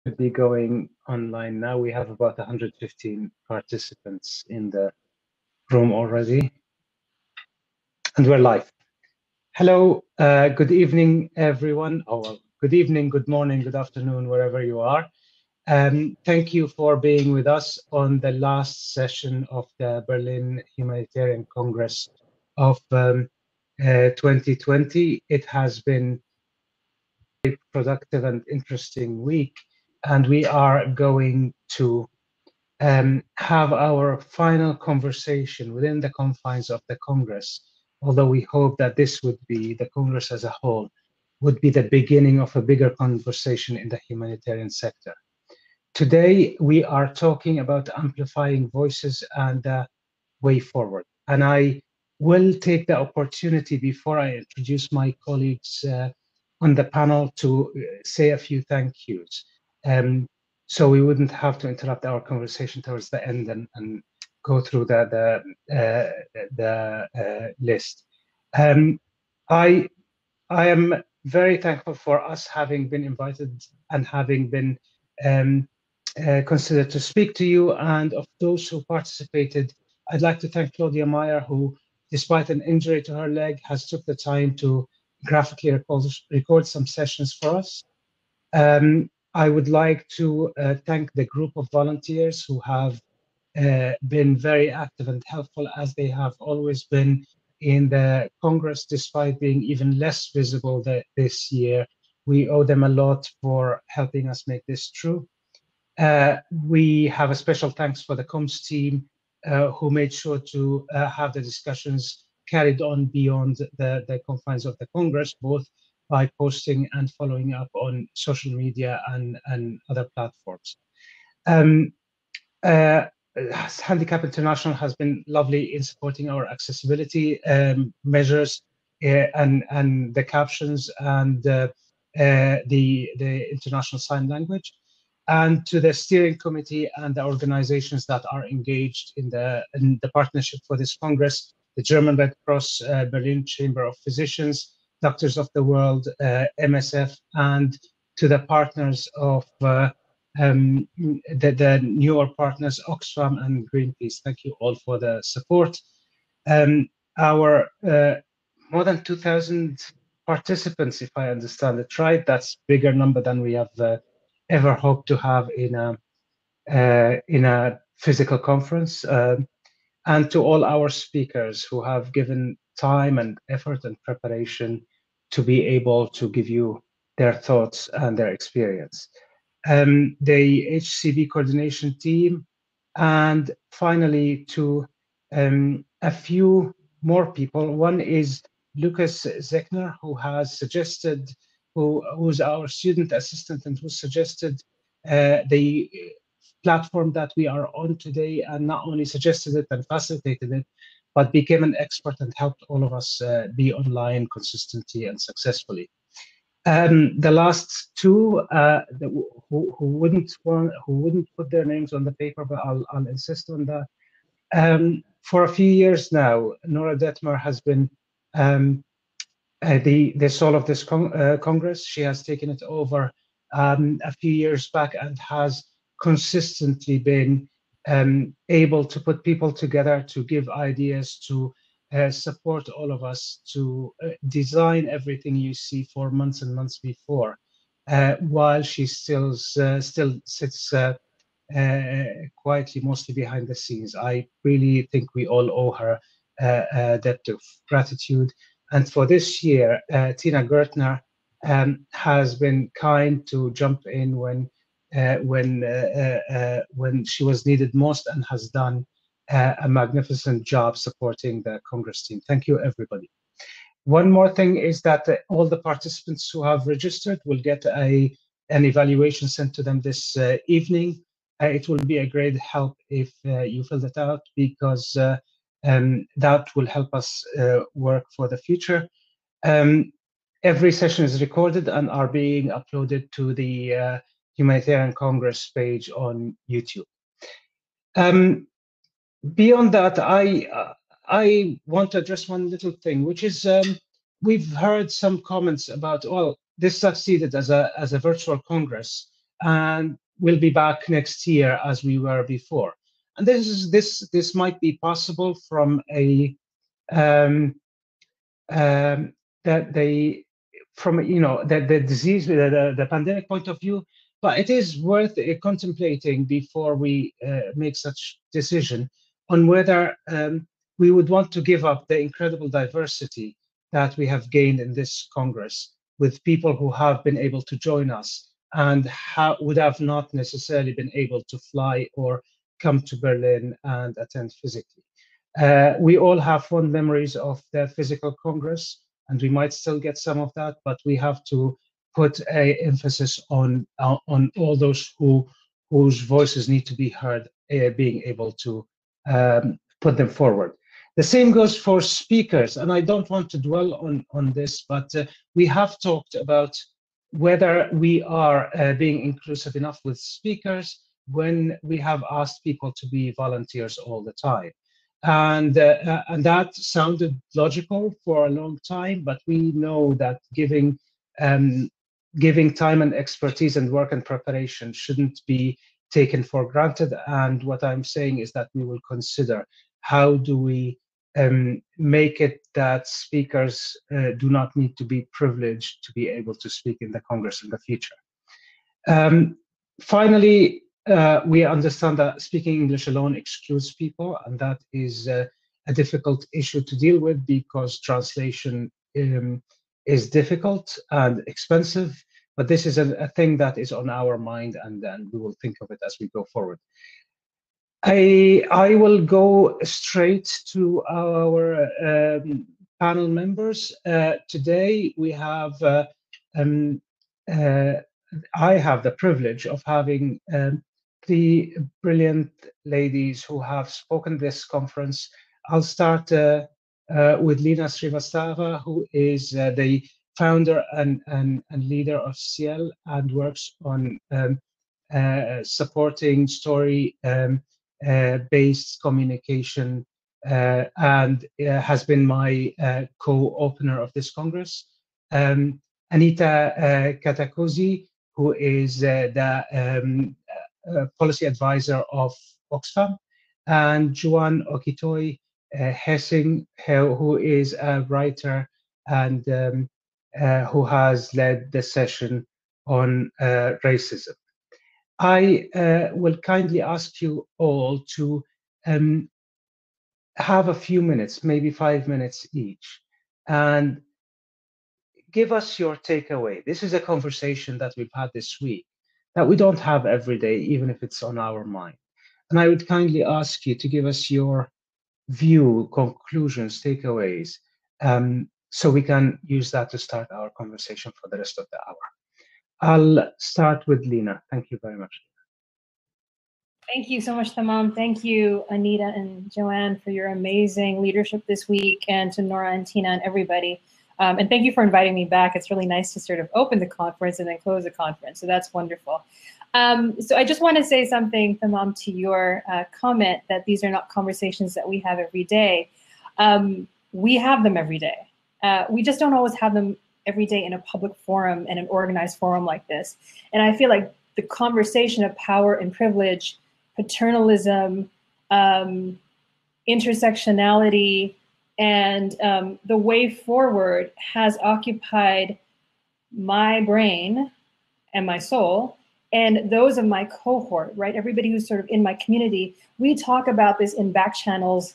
Should be going online now. We have about 115 participants in the room already, and we're live. Hello, good evening, everyone. Oh, well, good evening, good morning, good afternoon, wherever you are. Thank you for being with us on the last session of the Berlin Humanitarian Congress of 2020. It has been a productive and interesting week, and we are going to have our final conversation within the confines of the Congress, although we hope that this would be, the Congress as a whole, would be the beginning of a bigger conversation in the humanitarian sector. Today, we are talking about amplifying voices and the way forward. And I will take the opportunity before I introduce my colleagues on the panel to say a few thank yous. So we wouldn't have to interrupt our conversation towards the end and go through the list. I am very thankful for us having been invited and having been considered to speak to you, and of those who participated. I'd like to thank Claudia Meyer, who, despite an injury to her leg, has took the time to graphically record some sessions for us. I would like to thank the group of volunteers who have been very active and helpful, as they have always been in the Congress, despite being even less visible this year. We owe them a lot for helping us make this true. We have a special thanks for the comms team who made sure to have the discussions carried on beyond the confines of the Congress, both by posting and following up on social media and other platforms. Handicap International has been lovely in supporting our accessibility measures and the captions and the International Sign Language, and to the steering committee and the organizations that are engaged in the partnership for this Congress, the German Red Cross, Berlin Chamber of Physicians, Doctors of the World, MSF, and to the partners of the newer partners, Oxfam and Greenpeace. Thank you all for the support. Our more than 2,000 participants, if I understand it right, that's bigger number than we have ever hoped to have in a physical conference, and to all our speakers who have given time and effort and preparation to be able to give you their thoughts and their experience. The HCB coordination team, and finally to a few more people. One is Lucas Zechner, who has suggested, who's our student assistant and who suggested the platform that we are on today, and not only suggested it and facilitated it, but became an expert and helped all of us be online consistently and successfully. The last two who wouldn't put their names on the paper, but I'll insist on that. For a few years now, Nora Detmer has been the soul of this Congress. She has taken it over a few years back and has consistently been able to put people together, to give ideas, to support all of us, to design everything you see for months and months before, while she still sits quietly, mostly behind the scenes. I really think we all owe her a debt of gratitude. And for this year, Tina Gertner has been kind to jump in when she was needed most, and has done a magnificent job supporting the Congress team. Thank you, everybody. One more thing is that all the participants who have registered will get an evaluation sent to them this evening. It will be a great help if you fill it out, because that will help us work for the future. Every session is recorded and are being uploaded to the Humanitarian Congress page on YouTube. Beyond that, I want to address one little thing, which is we've heard some comments about, well, this succeeded as a virtual Congress, and we'll be back next year as we were before. And this might be possible from a that they from the disease, the pandemic point of view, but it is worth contemplating before we make such decision on whether we would want to give up the incredible diversity that we have gained in this Congress with people who have been able to join us and would have not necessarily been able to fly or come to Berlin and attend physically. We all have fond memories of the physical Congress, and we might still get some of that, but we have to put an emphasis on all those whose voices need to be heard, being able to put them forward. The same goes for speakers, and I don't want to dwell on this, but we have talked about whether we are being inclusive enough with speakers when we have asked people to be volunteers all the time. And that sounded logical for a long time, but we know that giving time and expertise and work and preparation shouldn't be taken for granted. And what I'm saying is that we will consider how do we make it that speakers do not need to be privileged to be able to speak in the Congress in the future. Finally, we understand that speaking English alone excludes people, and that is a difficult issue to deal with because translation is difficult and expensive, but this is a thing that is on our mind, and then we will think of it as we go forward. I will go straight to our panel members. Today we have I have the privilege of having three brilliant ladies who have spoken this conference. I'll start with Lina Srivastava, who is the founder and leader of Ciel and works on supporting story-based communication and has been my co-opener of this Congress. Anita Katakozy, who is the policy advisor of Oxfam, and Juan Okitoy Hessing, who is a writer and who has led the session on racism. I will kindly ask you all to have a few minutes, maybe 5 minutes each, and give us your takeaway. This is a conversation that we've had this week that we don't have every day, even if it's on our mind. And I would kindly ask you to give us your view, conclusions, takeaways, so we can use that to start our conversation for the rest of the hour. I'll start with Lina. Thank you very much. Thank you so much, Tamam. Thank you, Anita and Joanne, for your amazing leadership this week, and to Nora and Tina and everybody. And thank you for inviting me back. It's really nice to sort of open the conference and then close the conference. So that's wonderful. So I just want to say something, Tamam, to your comment that these are not conversations that we have every day. We have them every day. We just don't always have them every day in a public forum and an organized forum like this. And I feel like the conversation of power and privilege, paternalism, intersectionality, and the way forward has occupied my brain and my soul and those of my cohort, right? Everybody who's sort of in my community, we talk about this in back channels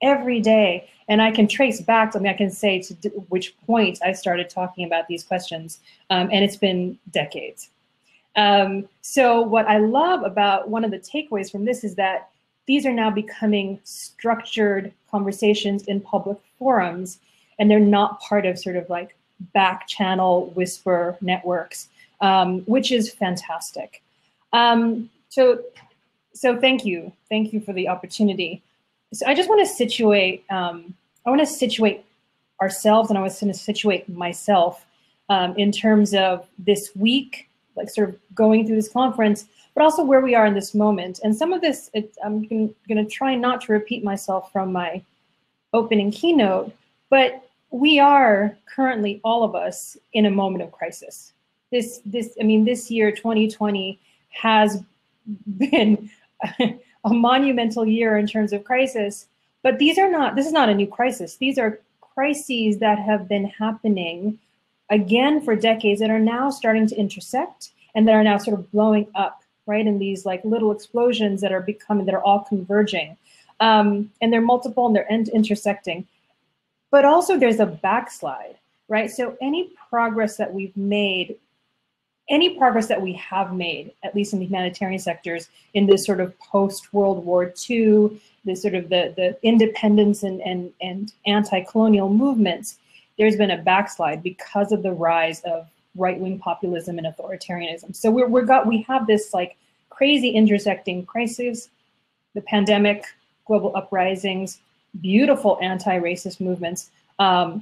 every day. And I can trace back, I mean, I can say to which point I started talking about these questions, and it's been decades. So what I love about one of the takeaways from this is that these are now becoming structured conversations in public forums, and they're not part of sort of like back channel whisper networks, which is fantastic. So thank you for the opportunity. So I just want to situate, ourselves, and I want to situate myself in terms of this week, like sort of going through this conference, but also where we are in this moment. And some of this, I'm going to try not to repeat myself from my opening keynote, but we are currently, all of us, in a moment of crisis. this year, 2020, has been a monumental year in terms of crisis, but this is not a new crisis. These are crises that have been happening again for decades that are now starting to intersect and that are now sort of blowing up, right? In these like little explosions that are all converging. And they're multiple and they're intersecting. But also there's a backslide, right? So any progress that we have made, at least in the humanitarian sectors, in this sort of post-World War II, this sort of the independence and anti-colonial movements, there's been a backslide because of the rise of right-wing populism and authoritarianism. So we have this like crazy intersecting crises, the pandemic, global uprisings, beautiful anti-racist movements,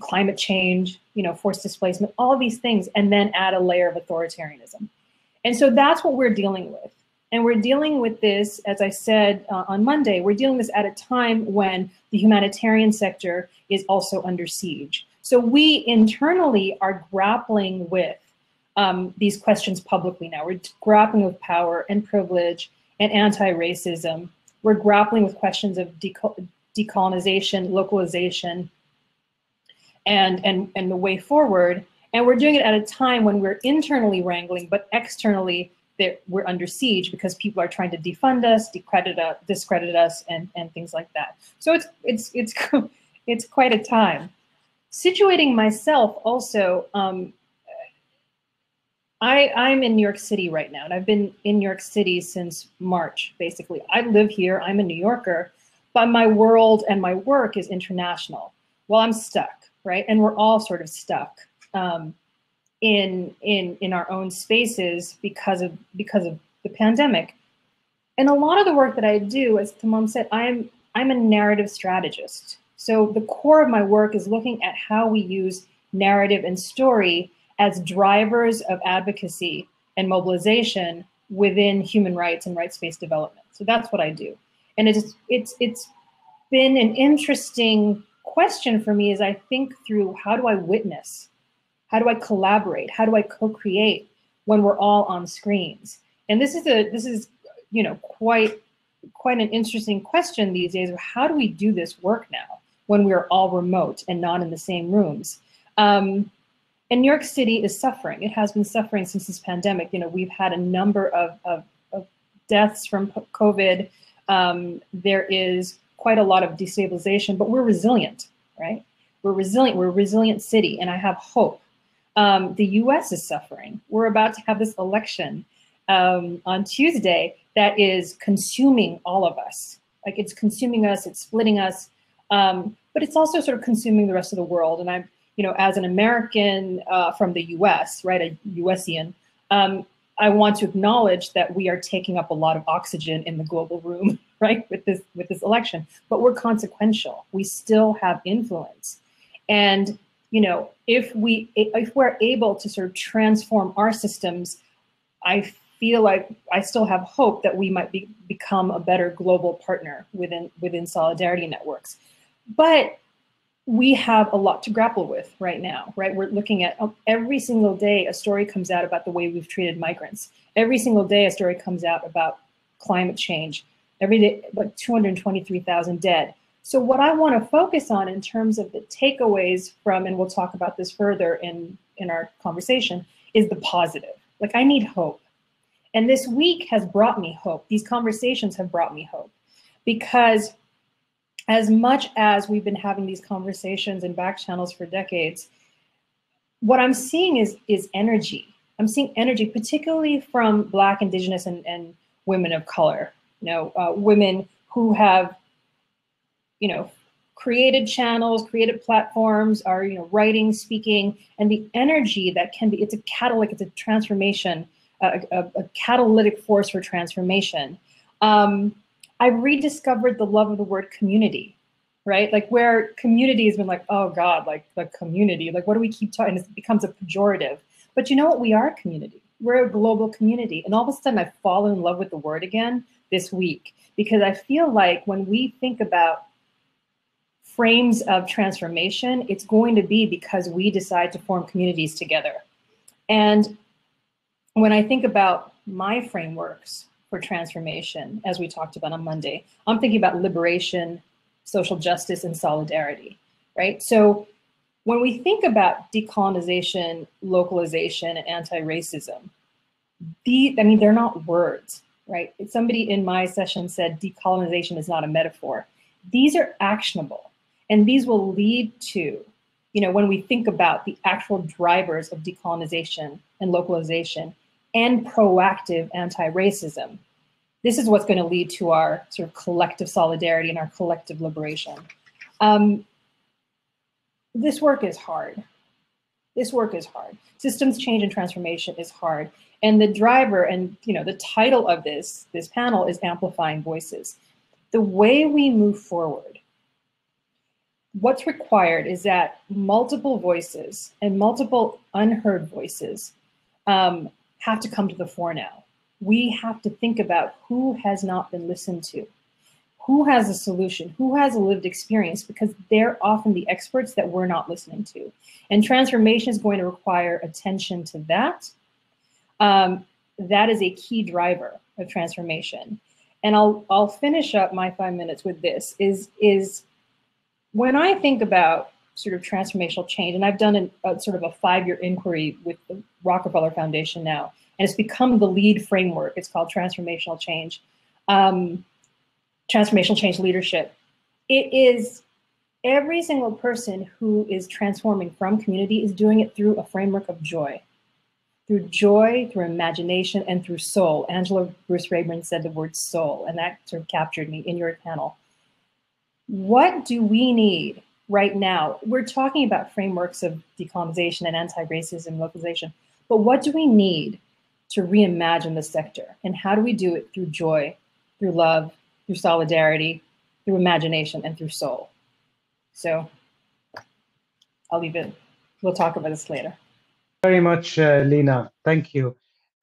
climate change, forced displacement, all these things, and then add a layer of authoritarianism. And so that's what we're dealing with. And we're dealing with this, as I said on Monday, we're dealing with this at a time when the humanitarian sector is also under siege. So we internally are grappling with these questions publicly now. We're grappling with power and privilege and anti-racism. We're grappling with questions of decolonization, localization, and the way forward. And we're doing it at a time when we're internally wrangling, but externally we're under siege because people are trying to defund us, discredit us, and things like that. So it's quite a time. Situating myself also, I'm in New York City right now, and I've been in New York City since March, basically. I live here, I'm a New Yorker, but my world and my work is international. Well, I'm stuck, right? And we're all sort of stuck in our own spaces because of the pandemic. And a lot of the work that I do, as Tamam said, I'm a narrative strategist. So the core of my work is looking at how we use narrative and story as drivers of advocacy and mobilization within human rights and rights-based development. So that's what I do. And it's been an interesting question for me as I think through, how do I witness? How do I collaborate? How do I co-create when we're all on screens? And this is quite an interesting question these days of how do we do this work now when we're all remote and not in the same rooms? And New York City is suffering. It has been suffering since this pandemic. We've had a number of deaths from COVID. There is quite a lot of destabilization, but we're resilient, right? We're resilient. We're a resilient city, and I have hope. The US is suffering. We're about to have this election on Tuesday that is consuming all of us. Like, it's consuming us, it's splitting us, but it's also sort of consuming the rest of the world. And I'm, as an American from the US, right, a USian, I want to acknowledge that we are taking up a lot of oxygen in the global room, right, with this election. But we're consequential. We still have influence. And if we're able to sort of transform our systems, I feel like I still have hope that we might become a better global partner within solidarity networks. But we have a lot to grapple with right now, right? We're looking at every single day a story comes out about the way we've treated migrants. Every single day a story comes out about climate change. Every day, like 223,000 dead. So what I want to focus on in terms of the takeaways from, and we'll talk about this further in our conversation, is the positive. Like, I need hope. And this week has brought me hope. These conversations have brought me hope, because as much as we've been having these conversations in back channels for decades, what I'm seeing is energy. I'm seeing energy, particularly from Black, Indigenous, and women of color. Women who have, created channels, created platforms, are writing, speaking, and the energy that can be. It's a catalytic. It's a transformation, a catalytic force for transformation. I've rediscovered the love of the word community, right? Like, where community has been like, oh God, like the community, like what do we keep talking? It becomes a pejorative. But you know what? We are a community. We're a global community. And all of a sudden I've fallen in love with the word again this week, because I feel like when we think about frames of transformation, it's going to be because we decide to form communities together. And when I think about my frameworks for transformation, as we talked about on Monday, I'm thinking about liberation, social justice, and solidarity, right? So when we think about decolonization, localization, and anti-racism, they're not words, right? Somebody in my session said decolonization is not a metaphor. These are actionable, and these will lead to, when we think about the actual drivers of decolonization and localization and proactive anti-racism, this is what's going to lead to our sort of collective solidarity and our collective liberation. This work is hard. This work is hard. Systems change and transformation is hard. And the driver and the title of this panel is Amplifying Voices. The way we move forward, what's required is that multiple voices and multiple unheard voices have to come to the fore now. We have to think about who has not been listened to, who has a solution, who has a lived experience, because they're often the experts that we're not listening to. And transformation is going to require attention to that. That is a key driver of transformation. And I'll finish up my 5 minutes with this, is when I think about sort of transformational change, and I've done a sort of a 5-year inquiry with the Rockefeller Foundation now, and it's become the lead framework. It's called Transformational Change. Transformational change leadership. It is every single person who is transforming from community is doing it through a framework of joy, through imagination, and through soul. Angela Bruce Rayburn said the word soul, and that sort of captured me in your panel. What do we need right now? We're talking about frameworks of decolonization and anti-racism, localization, but what do we need to reimagine the sector? And how do we do it? Through joy, through love, through solidarity, through imagination, and through soul. So I'll leave it. We'll talk about this later. Very much, Lena. Thank you.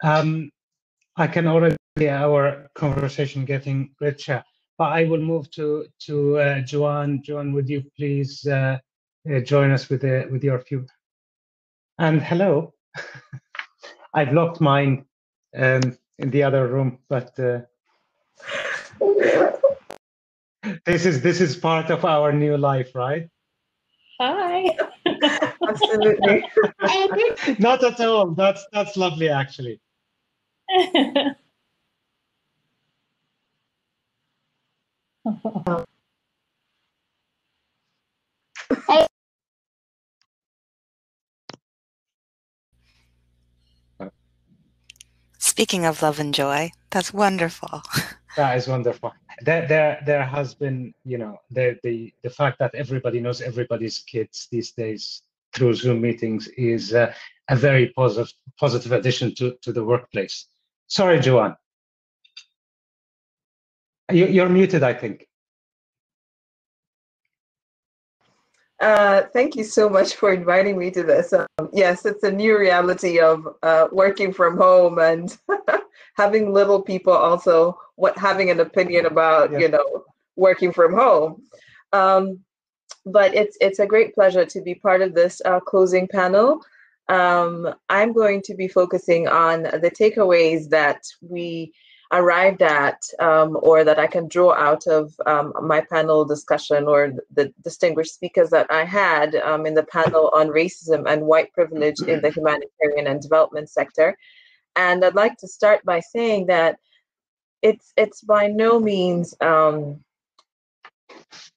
I can already see our conversation getting richer, but I will move to Joanne. Joanne, would you please join us with your few? And hello. I've locked mine in the other room, but this is part of our new life, right? Hi. Absolutely. Not at all. That's lovely, actually. Speaking of love and joy, that's wonderful. That is wonderful. There has been, the fact that everybody knows everybody's kids these days through Zoom meetings is a very positive addition to the workplace. Sorry, Joanne. You're muted, I think. Thank you so much for inviting me to this. Yes, it's a new reality of working from home and having little people also having an opinion about, working from home. But it's a great pleasure to be part of this closing panel. I'm going to be focusing on the takeaways that we arrived at, or that I can draw out of my panel discussion, or the distinguished speakers that I had in the panel on racism and white privilege in the humanitarian and development sector. And I'd like to start by saying that it's by no means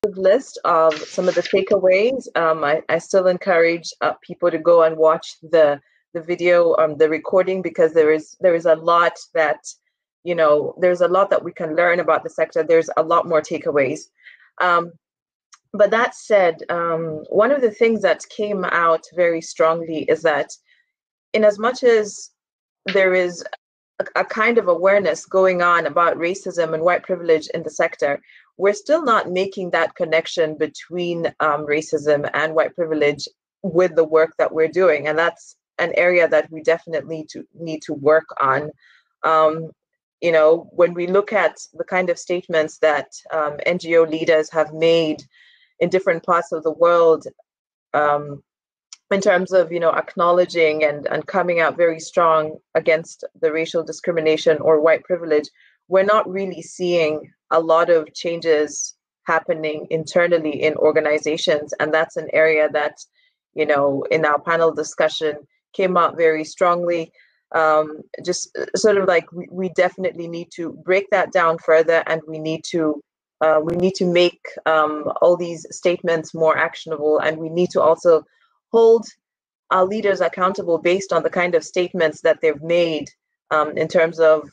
list of some of the takeaways. I still encourage people to go and watch the video, the recording, because there is a lot that there's a lot that we can learn about the sector. There's a lot more takeaways. But that said, one of the things that came out very strongly is that in as much as there is a kind of awareness going on about racism and white privilege in the sector, we're still not making that connection between racism and white privilege with the work that we're doing. And that's an area that we definitely need to work on. When we look at the kind of statements that NGO leaders have made in different parts of the world, in terms of, acknowledging and coming out very strong against the racial discrimination or white privilege, we're not really seeing a lot of changes happening internally in organizations. And that's an area that, in our panel discussion came out very strongly. Just sort of like we definitely need to break that down further, and we need to make all these statements more actionable, and we need to also hold our leaders accountable based on the kind of statements that they've made in terms of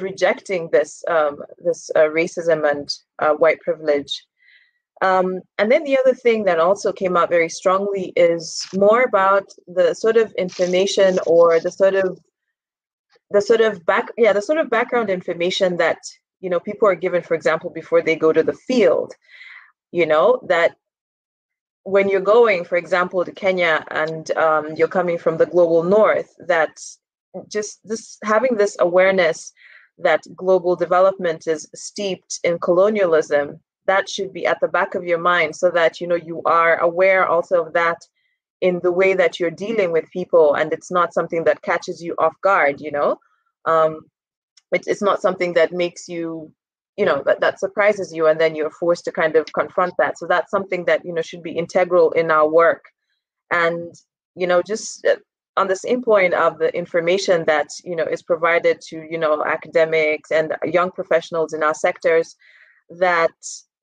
rejecting this racism and white privilege. And then the other thing that also came out very strongly is more about the sort of information or the sort of background information that people are given, for example, before they go to the field. That when you're going, for example, to Kenya and you're coming from the global north, that just having this awareness that global development is steeped in colonialism, that should be at the back of your mind, so that you are aware also of that in the way that you're dealing with people, and it's not something that catches you off guard. It's not something that makes you that surprises you, and then you're forced to kind of confront that. So that's something that should be integral in our work. And just on the same point of the information that is provided to academics and young professionals in our sectors, that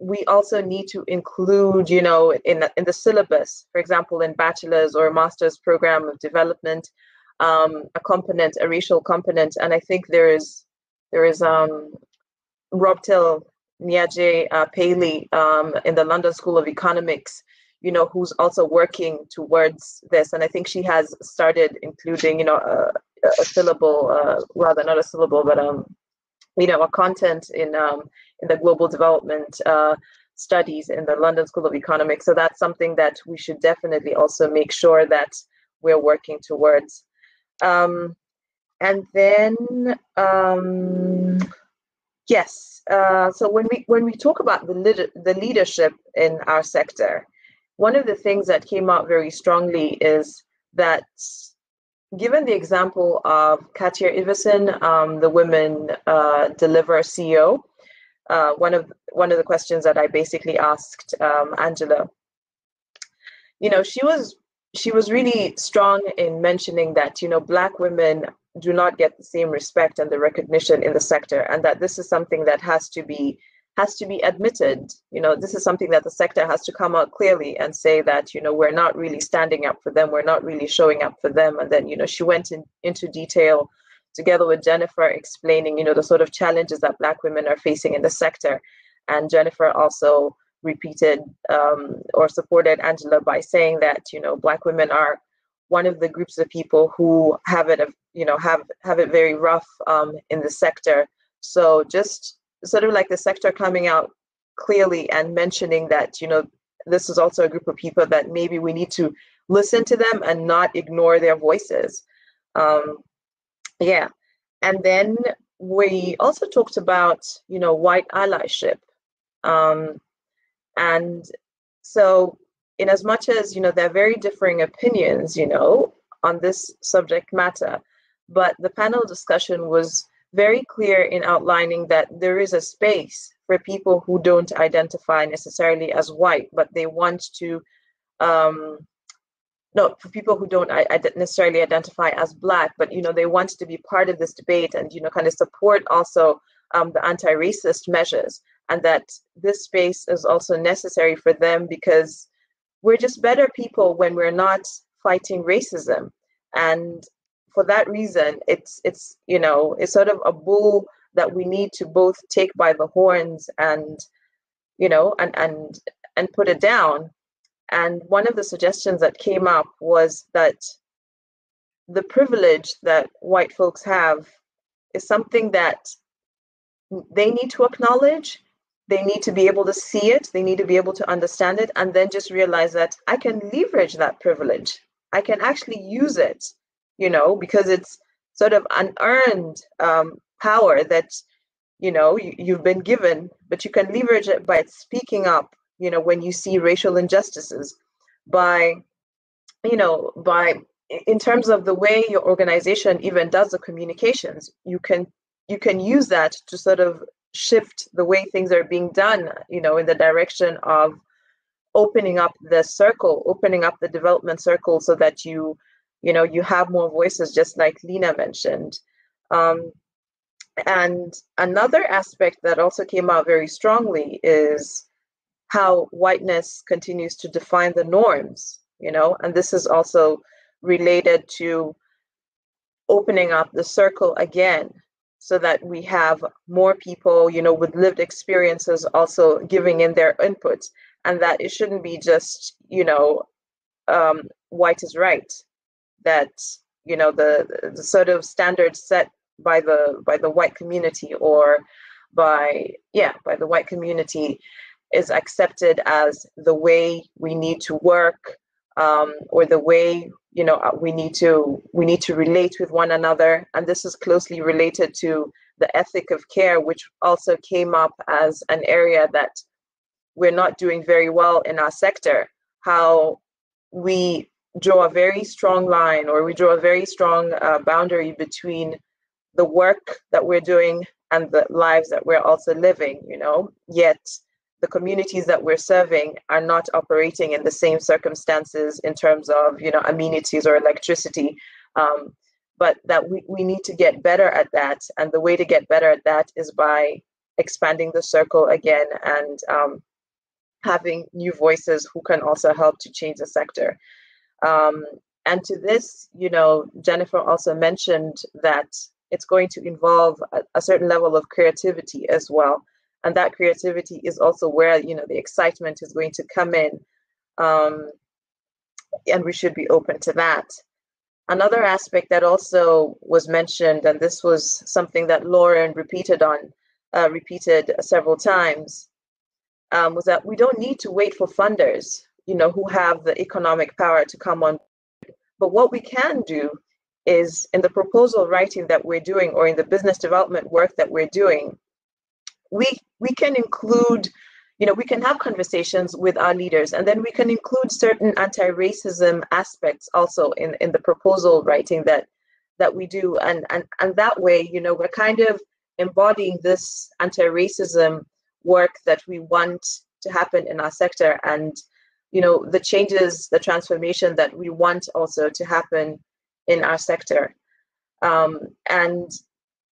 we also need to include in the syllabus, for example, in bachelor's or master's program of development, a racial component. And I think there is Robtil Niaje Paley in the London School of Economics, who's also working towards this. And I think she has started including, a syllable, rather not a syllable, but a content in the global development studies in the London School of Economics. So that's something that we should definitely also make sure that we're working towards. And then yes, so when we talk about the leadership in our sector, one of the things that came out very strongly is that, given the example of Katia Iversen, the Women Deliver CEO, one of the questions that I basically asked Angela, she was really strong in mentioning that Black women do not get the same respect and the recognition in the sector, and that this is something that has to be admitted. This is something that the sector has to come out clearly and say that we're not really standing up for them, we're not really showing up for them. And then she went into detail together with Jennifer, explaining the sort of challenges that Black women are facing in the sector. And Jennifer also repeated or supported Angela by saying that Black women are one of the groups of people who have it very rough in the sector. So just sort of like the sector coming out clearly and mentioning that this is also a group of people that maybe we need to listen to them and not ignore their voices. Yeah. And then we also talked about white allyship. And so, in as much as there are very differing opinions on this subject matter, but the panel discussion was very clear in outlining that there is a space for people who don't identify necessarily as white, but they want to for people who don't necessarily identify as Black, but they want to be part of this debate and kind of support also the anti-racist measures, and that this space is also necessary for them because we're just better people when we're not fighting racism. And for that reason, it's sort of a bull that we need to both take by the horns and and put it down. And one of the suggestions that came up was that the privilege that white folks have is something that they need to acknowledge. They need to be able to see it. They need to be able to understand it, and then just realize that I can leverage that privilege. I can actually use it, because it's sort of unearned power that, you've been given, but you can leverage it by speaking up, when you see racial injustices, by you know, in terms of the way your organization even does the communications, you can use that to sort of shift the way things are being done, you know, in the direction of opening up the circle, opening up the development circle, so that you know, you have more voices, just like Lena mentioned. And another aspect that also came out very strongly is how whiteness continues to define the norms, you know, and this is also related to opening up the circle again, so that we have more people, you know, with lived experiences also giving in their input, and that it shouldn't be just, you know, white is right, that, you know, the sort of standards set by the white community, or by the white community is accepted as the way we need to work, or the way, you know, we need to relate with one another. And this is closely related to the ethic of care, which also came up as an area that we're not doing very well in our sector. How we draw a very strong line, or we draw a very strong boundary between the work that we're doing and the lives that we're also living, you know, yet the communities that we're serving are not operating in the same circumstances in terms of, you know, amenities or electricity. But that we need to get better at that. And the way to get better at that is by expanding the circle again, and having new voices who can also help to change the sector. And to this, you know, Jennifer also mentioned that it's going to involve a certain level of creativity as well. And that creativity is also where, you know, the excitement is going to come in. And we should be open to that. Another aspect that also was mentioned, and this was something that Lauren repeated several times, was that we don't need to wait for funders, you know, who have the economic power to come on. But what we can do is, in the proposal writing that we're doing, or in the business development work that we're doing, we can include, you know, we can have conversations with our leaders, and then we can include certain anti-racism aspects also in the proposal writing that we do. And that way, you know, we're kind of embodying this anti-racism work that we want to happen in our sector, and, you know, the changes, the transformation that we want also to happen in our sector. And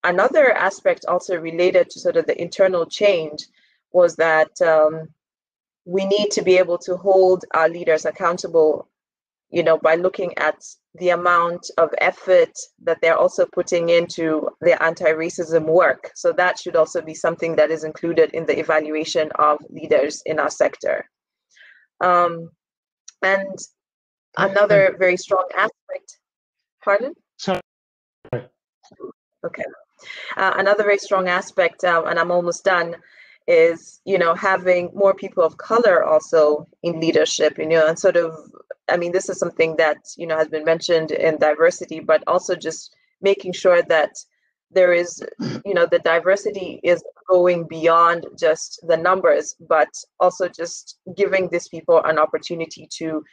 another aspect also related to sort of the internal change was that we need to be able to hold our leaders accountable, you know, by looking at the amount of effort that they're also putting into their anti-racism work. So that should also be something that is included in the evaluation of leaders in our sector. And another very strong aspect, pardon? Sorry. Okay. Another very strong aspect, and I'm almost done, is, you know, having more people of color also in leadership, you know, and sort of, I mean, this is something that, you know, has been mentioned in diversity, but also just making sure that there is, you know, the diversity is going beyond just the numbers, but also just giving these people an opportunity to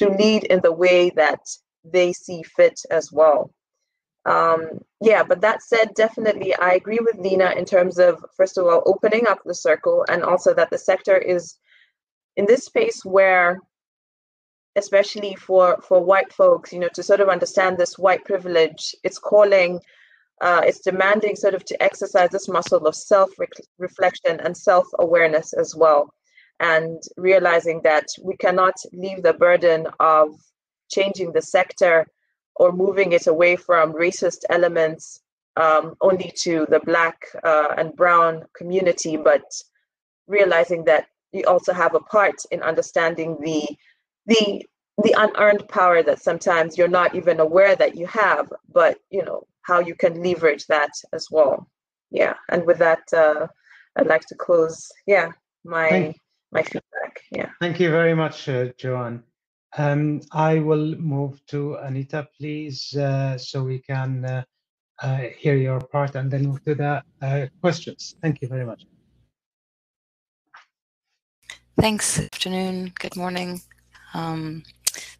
lead in the way that they see fit as well. Yeah, but that said, definitely, I agree with Lena in terms of, first of all, opening up the circle, and also that the sector is in this space where, especially for white folks, you know, to sort of understand this white privilege, it's demanding sort of to exercise this muscle of self-reflection and self-awareness as well, and realizing that we cannot leave the burden of changing the sector or moving it away from racist elements only to the Black and Brown community, but realizing that you also have a part in understanding the unearned power that sometimes you're not even aware that you have, but, you know, how you can leverage that as well. Yeah, and with that, I'd like to close, my feedback. Yeah. Thank you very much, Joanne. I will move to Anita, please, so we can hear your part, and then move to the questions. Thank you very much. Thanks. Good afternoon. Good morning.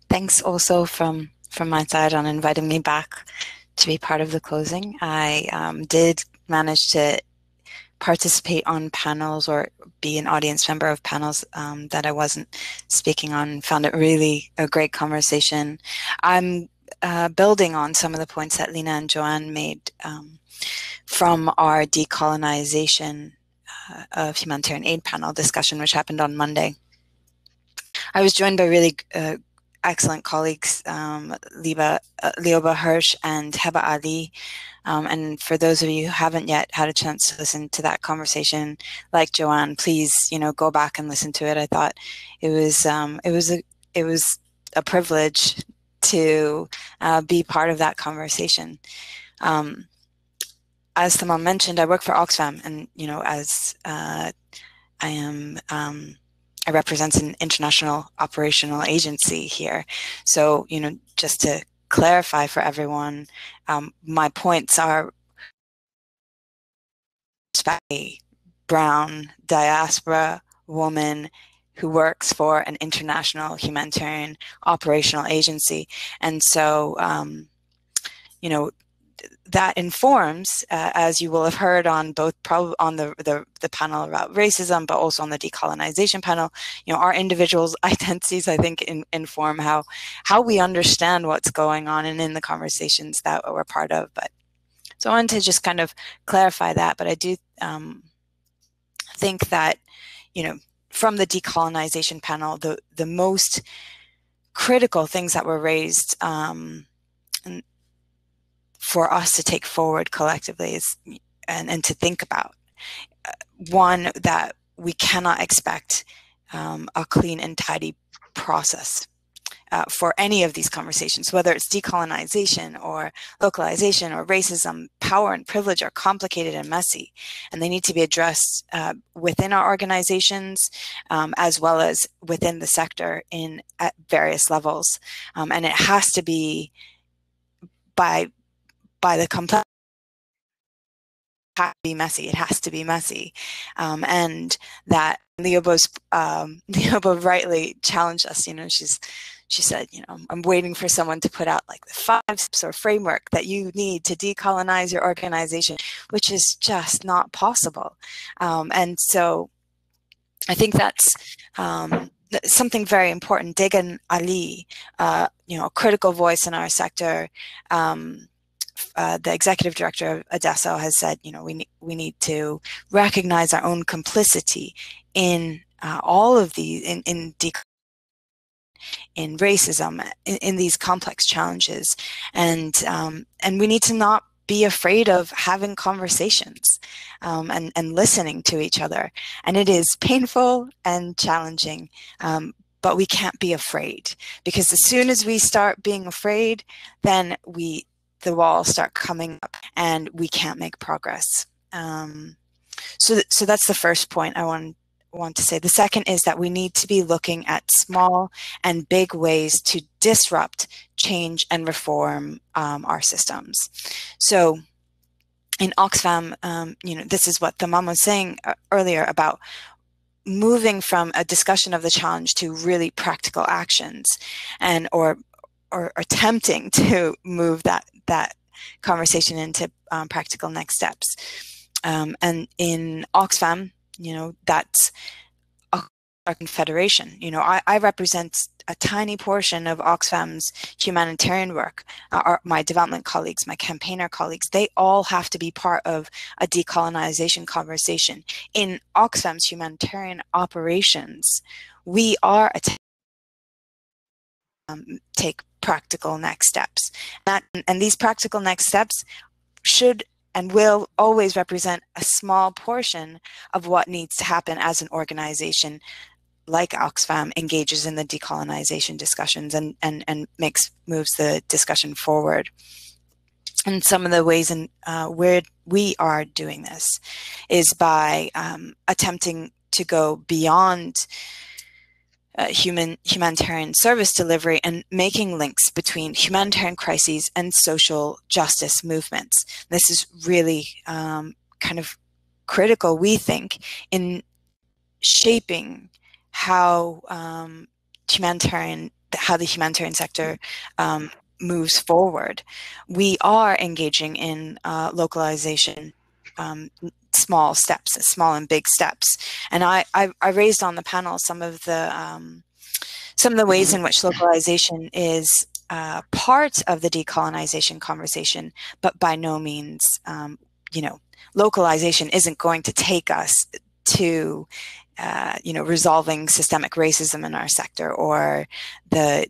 Thanks also from my side on inviting me back to be part of the closing. I did manage to participate on panels or be an audience member of panels that I wasn't speaking on. Found it really a great conversation. I'm building on some of the points that Lena and Joanne made from our decolonization of humanitarian aid panel discussion, which happened on Monday. I was joined by really excellent colleagues, Lioba Hirsch and Heba Ali. And for those of you who haven't yet had a chance to listen to that conversation, like Joanne, please, go back and listen to it. I thought it was a privilege to be part of that conversation. As Tamam mentioned, I work for Oxfam, and as I represent an international operational agency here. So, just to clarify for everyone, my points are a brown diaspora woman who works for an international humanitarian operational agency. And so, that informs, as you will have heard on both on the panel about racism, but also on the decolonization panel, our individuals' identities, I think, inform how we understand what's going on and in the conversations that we're part of. But so I wanted to just kind of clarify that. But I do think that, from the decolonization panel, the most critical things that were raised for us to take forward collectively is, and to think about, one, that we cannot expect a clean and tidy process for any of these conversations, whether it's decolonization or localization or racism. Power and privilege are complicated and messy, and they need to be addressed within our organizations as well as within the sector at various levels. And it has to be by the complexity. Be messy. It has to be messy, and that Lioba rightly challenged us. She said, I'm waiting for someone to put out like the 5 steps or framework that you need to decolonize your organization, which is just not possible. And so, I think that's something very important. Degan Ali, a critical voice in our sector. The executive director of ADESO has said, we need to recognize our own complicity in all of these, in racism, in these complex challenges, and we need to not be afraid of having conversations and listening to each other. And it is painful and challenging, but we can't be afraid, because as soon as we start being afraid, then the walls start coming up and we can't make progress. So that's the first point I want to say. The second is that we need to be looking at small and big ways to disrupt, change, and reform our systems. So in Oxfam, this is what Tamam was saying earlier about moving from a discussion of the challenge to really practical actions, and or attempting to move that conversation into practical next steps. And in Oxfam, that's our confederation. I represent a tiny portion of Oxfam's humanitarian work. My development colleagues, my campaigner colleagues, they all have to be part of a decolonization conversation. In Oxfam's humanitarian operations, we are take practical next steps. And these practical next steps should and will always represent a small portion of what needs to happen as an organization like Oxfam engages in the decolonization discussions and moves the discussion forward. And some of the ways in where we are doing this is by attempting to go beyond humanitarian service delivery and making links between humanitarian crises and social justice movements. This is really kind of critical, we think, in shaping how humanitarian how the humanitarian sector moves forward. We are engaging in localization, small steps, small and big steps. And I raised on the panel some of the ways in which localization is part of the decolonization conversation, but by no means, localization isn't going to take us to, resolving systemic racism in our sector, or the,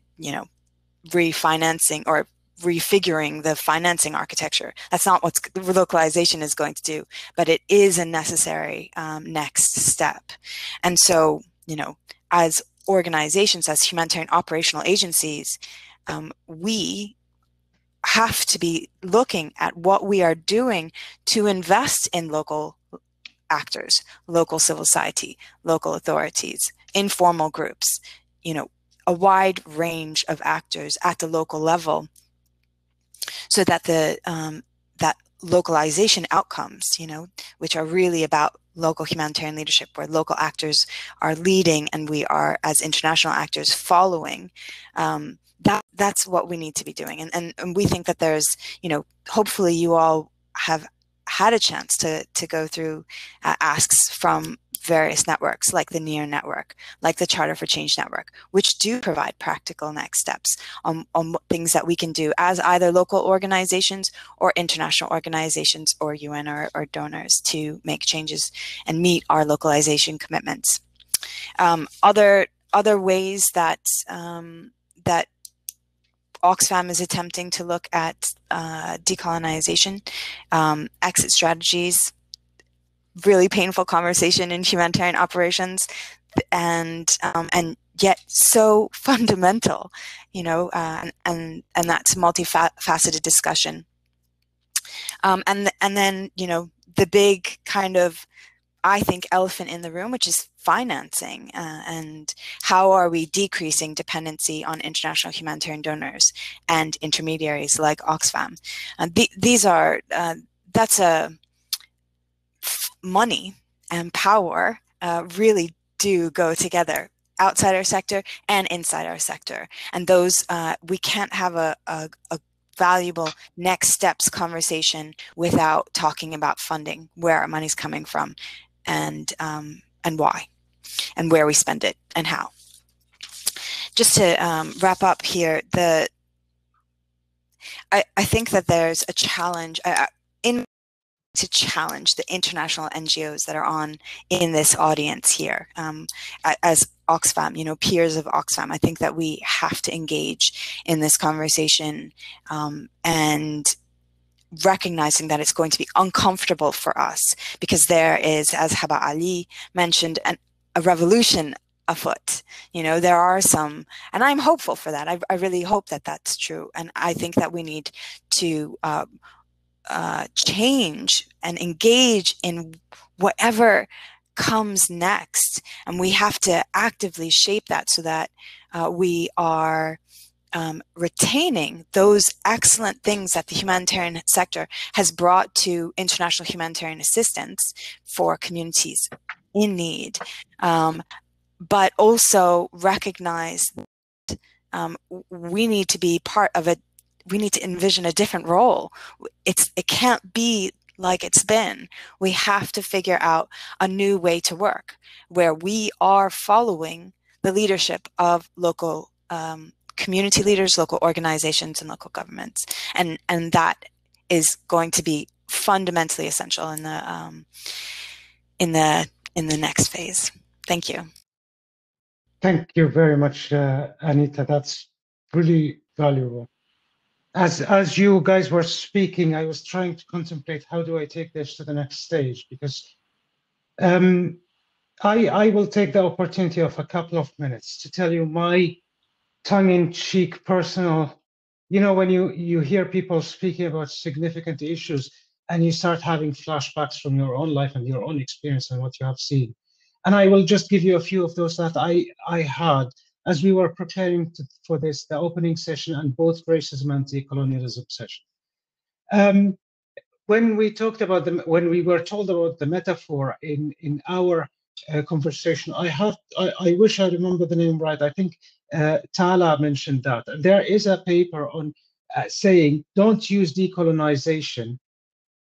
refinancing or refiguring the financing architecture. That's not what localization is going to do, but it is a necessary next step. And so, as organizations, as humanitarian operational agencies, we have to be looking at what we are doing to invest in local actors, local civil society, local authorities, informal groups, a wide range of actors at the local level, so that the that localization outcomes, which are really about local humanitarian leadership, where local actors are leading and we are, as international actors, following. That's what we need to be doing, and we think that there's, hopefully you all have had a chance to go through asks from various networks, like the NEAR network, like the Charter for Change network, which do provide practical next steps on things that we can do as either local organizations or international organizations or UN or donors to make changes and meet our localization commitments. Other ways that that Oxfam is attempting to look at decolonization, exit strategies, really painful conversation in humanitarian operations, and yet so fundamental, and that's multifaceted discussion. And then, the big kind of, I think, elephant in the room, which is financing, and how are we decreasing dependency on international humanitarian donors and intermediaries like Oxfam. These are, that's a money and power really do go together outside our sector and inside our sector. And those, we can't have a valuable next steps conversation without talking about funding, where our money's coming from, and why, and where we spend it and how. Just to wrap up here, I think that there's a challenge to challenge the international NGOs that are in this audience here. As Oxfam, peers of Oxfam, I think that we have to engage in this conversation, and recognizing that it's going to be uncomfortable for us, because there is, as Haba Ali mentioned, a revolution afoot. There are some, and I'm hopeful for that. I really hope that that's true. And I think that we need to change and engage in whatever comes next. And we have to actively shape that so that we are retaining those excellent things that the humanitarian sector has brought to international humanitarian assistance for communities in need, but also recognize that we need to be part of it. We need to envision a different role. It can't be like it's been. We have to figure out a new way to work, where we are following the leadership of local community leaders, local organizations, and local governments, and that is going to be fundamentally essential in the next phase. Thank you. Thank you very much, Anita. That's really valuable. As you guys were speaking, I was trying to contemplate, how do I take this to the next stage? Because I will take the opportunity of a couple of minutes to tell you my tongue-in-cheek personal, when you hear people speaking about significant issues and you start having flashbacks from your own life and your own experience and what you have seen. And I will just give you a few of those that I had as we were preparing for the opening session and both racism and decolonialism session. When we talked about when we were told about the metaphor in our conversation. I wish I remember the name right. I think Tala mentioned that. There is a paper on saying don't use decolonization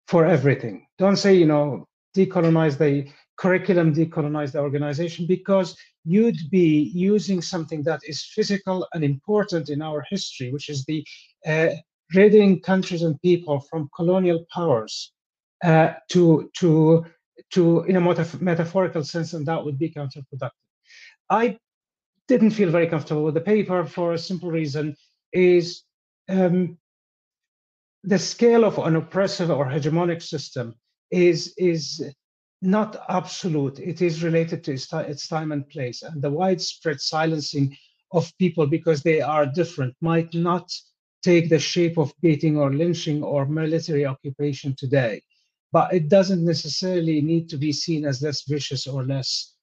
for everything. Don't say, decolonize the curriculum, decolonize the organization, because you'd be using something that is physical and important in our history, which is the ridding countries and people from colonial powers to in a metaphorical sense, and that would be counterproductive. I didn't feel very comfortable with the paper for a simple reason: is the scale of an oppressive or hegemonic system is not absolute. It is related to its time and place, and the widespread silencing of people because they are different might not take the shape of beating or lynching or military occupation today, but it doesn't necessarily need to be seen as less vicious or less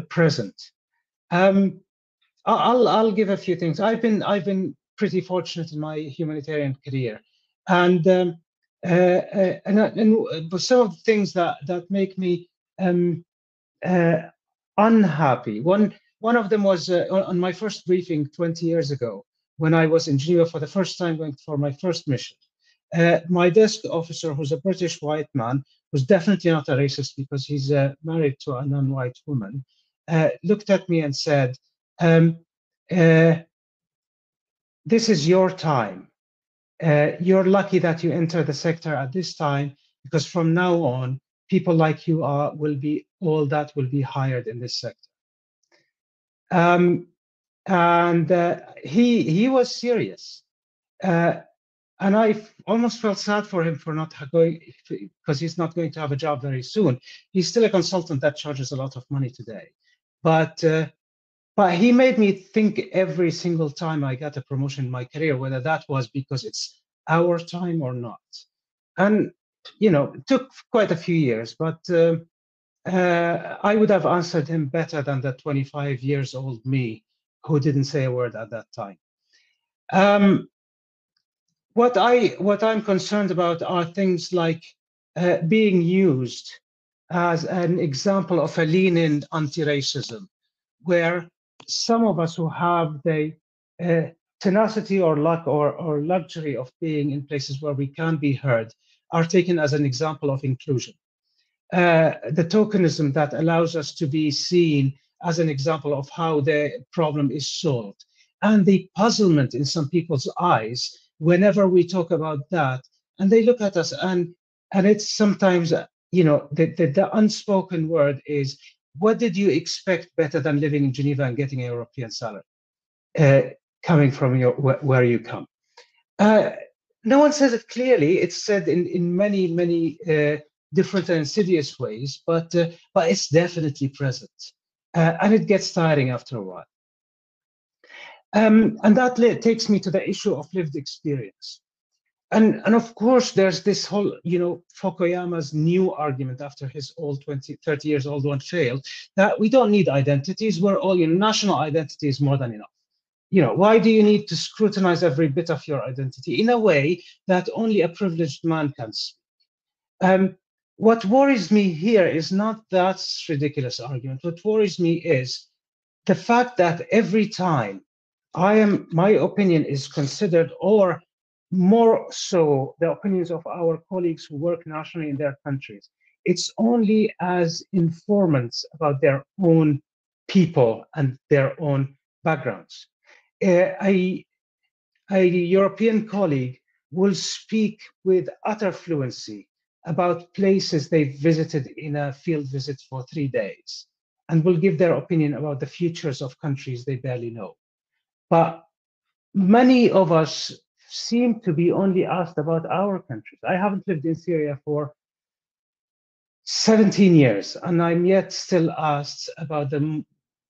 present. I'll give a few things. I've been pretty fortunate in my humanitarian career, and some of the things that make me unhappy. One of them was on my first briefing 20 years ago, when I was in Geneva for the first time going for my first mission. My desk officer, who's a British white man, who's definitely not a racist because he's married to a non-white woman, looked at me and said, this is your time. You're lucky that you enter the sector at this time, because from now on, people like you will be hired in this sector. He was serious. And I almost felt sad for him for not going, because he's not going to have a job very soon. He's still a consultant that charges a lot of money today. But he made me think every single time I got a promotion in my career, whether that was because it's our time or not. And, it took quite a few years, but I would have answered him better than the 25 years old me who didn't say a word at that time. What I'm concerned about are things like being used as an example of a lean-in anti-racism, where some of us who have the tenacity or luck or luxury of being in places where we can be heard are taken as an example of inclusion. The tokenism that allows us to be seen as an example of how the problem is solved, and the puzzlement in some people's eyes whenever we talk about that, and they look at us, and it's sometimes, the unspoken word is, what did you expect better than living in Geneva and getting a European salary, coming from where you come? No one says it clearly. It's said in many, many different and insidious ways, but it's definitely present, and it gets tiring after a while. And that takes me to the issue of lived experience. And of course, there's this whole, Fukuyama's new argument after his old 30 years old one failed, that we don't need identities. We're all, national identity is more than enough. Why do you need to scrutinize every bit of your identity in a way that only a privileged man can speak? What worries me here is not that ridiculous argument. What worries me is the fact that every time my opinion is considered, or more so the opinions of our colleagues who work nationally in their countries, it's only as informants about their own people and their own backgrounds. A European colleague will speak with utter fluency about places they've visited in a field visit for 3 days, and will give their opinion about the futures of countries they barely know. But many of us seem to be only asked about our countries. I haven't lived in Syria for 17 years, and I'm yet still asked about the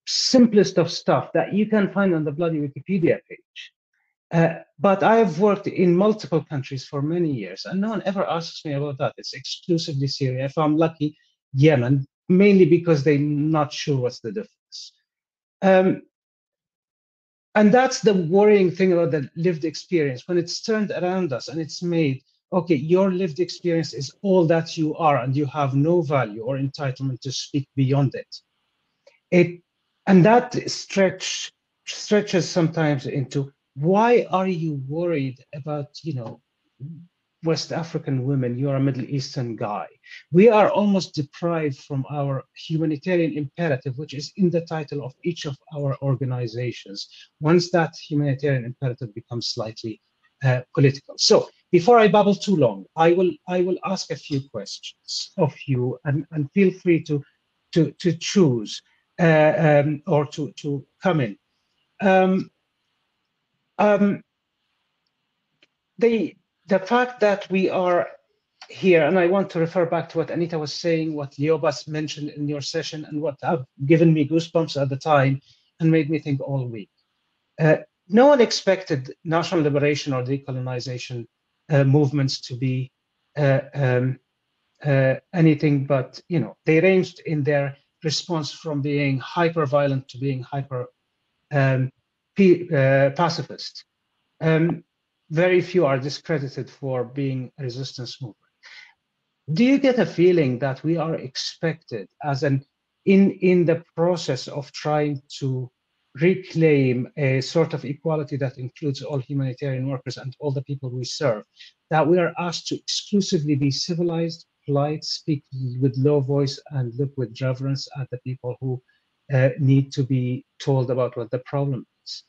simplest of stuff that you can find on the bloody Wikipedia page. But I've worked in multiple countries for many years, and no one ever asks me about that. It's exclusively Syria. If I'm lucky, Yemen, mainly because they're not sure what's the difference. And that's the worrying thing about the lived experience. When it's turned around us and it's made okay, your lived experience is all that you are, and you have no value or entitlement to speak beyond it. And that stretches sometimes into, why are you worried about, West African women? You're a Middle Eastern guy. We are almost deprived from our humanitarian imperative, which is in the title of each of our organizations, once that humanitarian imperative becomes slightly political. So before I babble too long, I will ask a few questions of you, and feel free to choose or to come in. The fact that we are here, and I want to refer back to what Anita was saying, what Leobas mentioned in your session, and what have given me goosebumps at the time and made me think all week. No one expected national liberation or decolonization movements to be anything but, they ranged in their response from being hyper violent to being hyper pacifist. Very few are discredited for being a resistance movement. Do you get a feeling that we are expected, as in the process of trying to reclaim a sort of equality that includes all humanitarian workers and all the people we serve, that we are asked to exclusively be civilized, polite, speak with low voice, and look with reverence at the people who need to be told about what the problem is?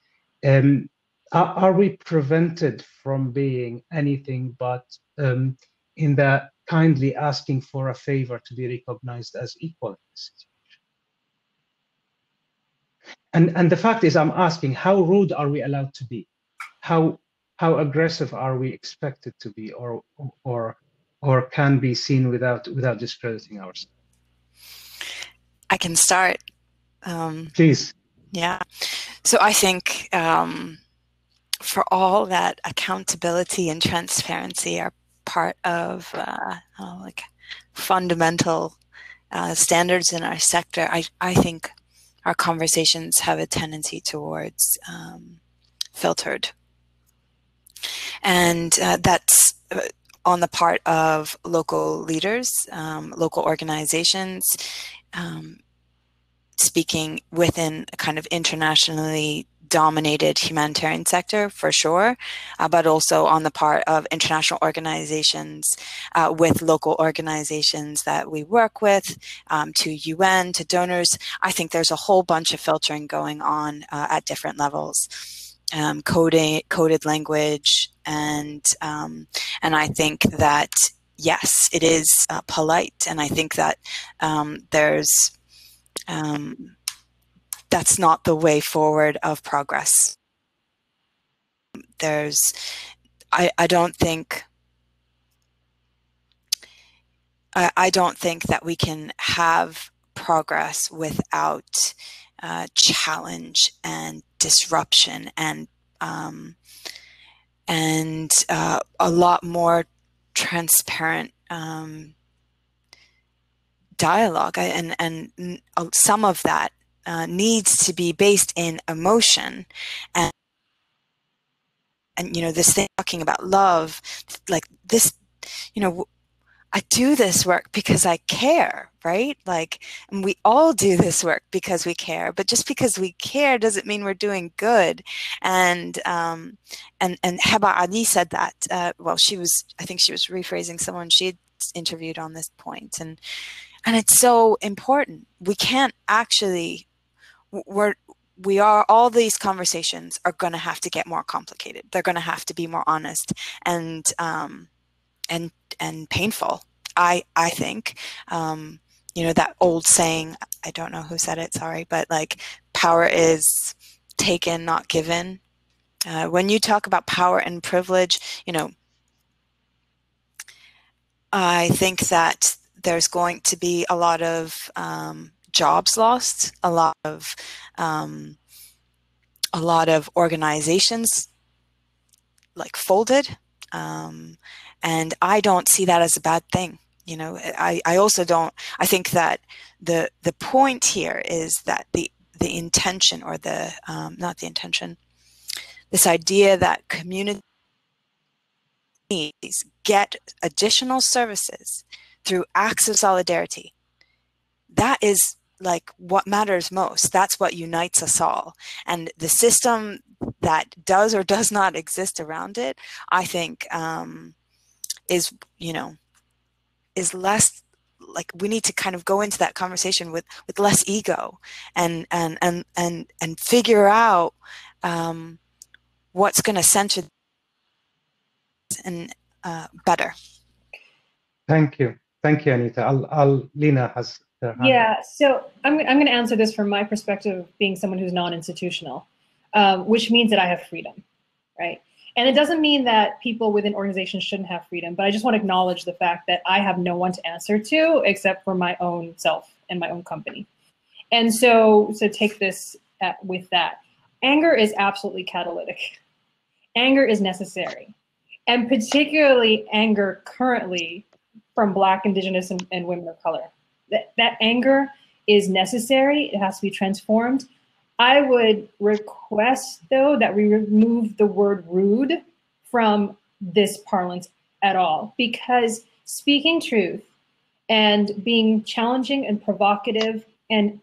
Are we prevented from being anything but in the kindly asking for a favor to be recognized as equal in this situation? And the fact is, I'm asking, how rude are we allowed to be? How aggressive are we expected to be, or can be seen without discrediting ourselves? I can start. Please. Yeah. So I think for all that accountability and transparency are part of like fundamental standards in our sector, I think our conversations have a tendency towards filtered. And that's on the part of local leaders, local organizations, speaking within a kind of internationally dominated humanitarian sector, for sure, but also on the part of international organizations with local organizations that we work with, to UN, to donors. I think there's a whole bunch of filtering going on at different levels, coded language, and I think that, yes, it is polite, and I think that that's not the way forward of progress. I don't think that we can have progress without challenge and disruption and a lot more transparent dialogue, and some of that needs to be based in emotion, and this thing talking about love, like this, I do this work because I care, right? Like, and we all do this work because we care, but just because we care doesn't mean we're doing good. And Heba Ali said that, I think she was rephrasing someone she'd interviewed on this point. And it's so important. We can't actually, all these conversations are going to have to get more complicated. They're going to have to be more honest and painful. I think, that old saying, I don't know who said it, sorry, but like, power is taken, not given. When you talk about power and privilege, I think that there's going to be a lot of jobs lost, a lot of organizations like folded, and I don't see that as a bad thing. I also don't. I think that the point here is that the intention, or not the intention, this idea that community get additional services through acts of solidarity, that is like what matters most. That's what unites us all. And the system that does or does not exist around it, I think, is, you know, is less, like, we need to kind of go into that conversation with less ego and figure out what's going to center and better. Thank you, Anita. Lena has her hand. Yeah, so I'm going to answer this from my perspective, being someone who's non-institutional, which means that I have freedom, right? And it doesn't mean that people within organizations shouldn't have freedom, but I just want to acknowledge the fact that I have no one to answer to except for my own self and my own company. And so take this with that. Anger is absolutely catalytic. Anger is necessary. And particularly anger currently from Black, Indigenous, and women of color. That anger is necessary. It has to be transformed. I would request, though, that we remove the word rude from this parlance at all, because speaking truth and being challenging and provocative and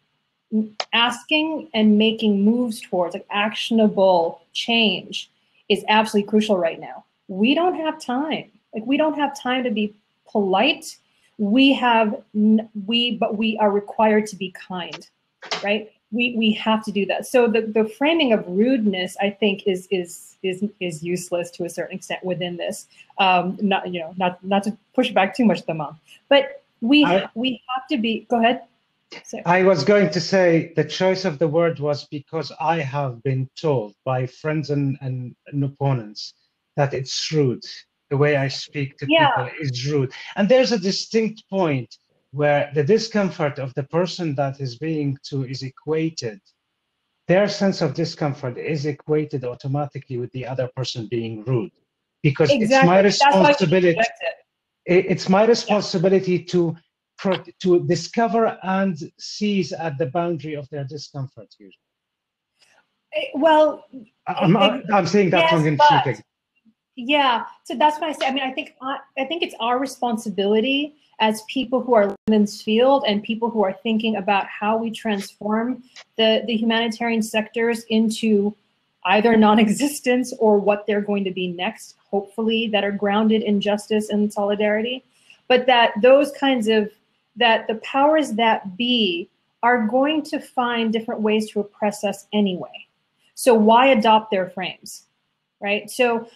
asking and making moves towards like actionable change is absolutely crucial right now. We don't have time. Like, we don't have time to be polite. But we are required to be kind, right? We have to do that. So the framing of rudeness, I think, is useless to a certain extent within this. Not to push back too much, the mom, but we have to be. Go ahead. Sorry. I was going to say the choice of the word was because I have been told by friends and opponents that it's rude. The way I speak to people is rude. And there's a distinct point where the discomfort of the person that is being to is equated. Their sense of discomfort is equated automatically with the other person being rude. Because it's my responsibility. It's my responsibility to discover and seize at the boundary of their discomfort here. Well, I'm saying that tongue in cheek. Yeah, so that's what I say. I mean, I think it's our responsibility as people who are in this field and people who are thinking about how we transform the humanitarian sectors into either non-existence or what they're going to be next, hopefully, that are grounded in justice and solidarity. But that those kinds of, that the powers that be are going to find different ways to oppress us anyway. So why adopt their frames, right? So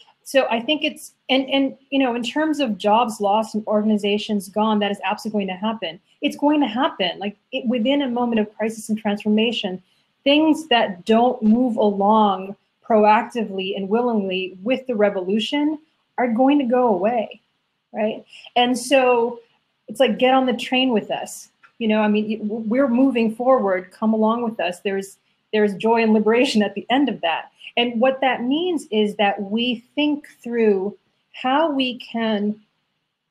I think it's, and you know, in terms of jobs lost and organizations gone, that is absolutely going to happen. It's going to happen. Like within a moment of crisis and transformation, things that don't move along proactively and willingly with the revolution are going to go away, right? And so it's like, get on the train with us. You know, I mean, we're moving forward, come along with us. There's joy and liberation at the end of that. And what that means is that we think through how we can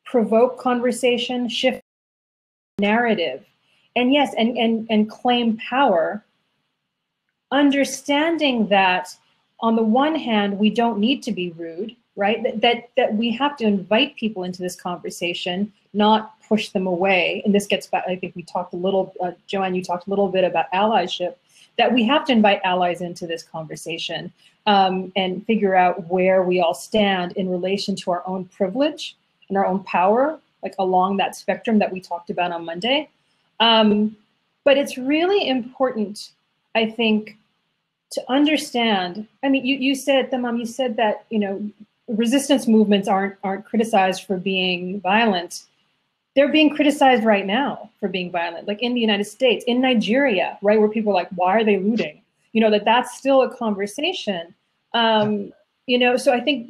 provoke conversation, shift narrative, and yes, and claim power, understanding that on the one hand, we don't need to be rude, right? That we have to invite people into this conversation, not push them away. And this gets back, I think we talked a little, Joanne, you talked a little bit about allyship, that we have to invite allies into this conversation and figure out where we all stand in relation to our own privilege and our own power, like along that spectrum that we talked about on Monday. But it's really important, I think, to understand. I mean, you said, Tamam, you said that, you know, resistance movements aren't criticized for being violent. They're being criticized right now for being violent, like in the United States, in Nigeria, right, where people are like, why are they looting? You know, that's still a conversation. You know, so I think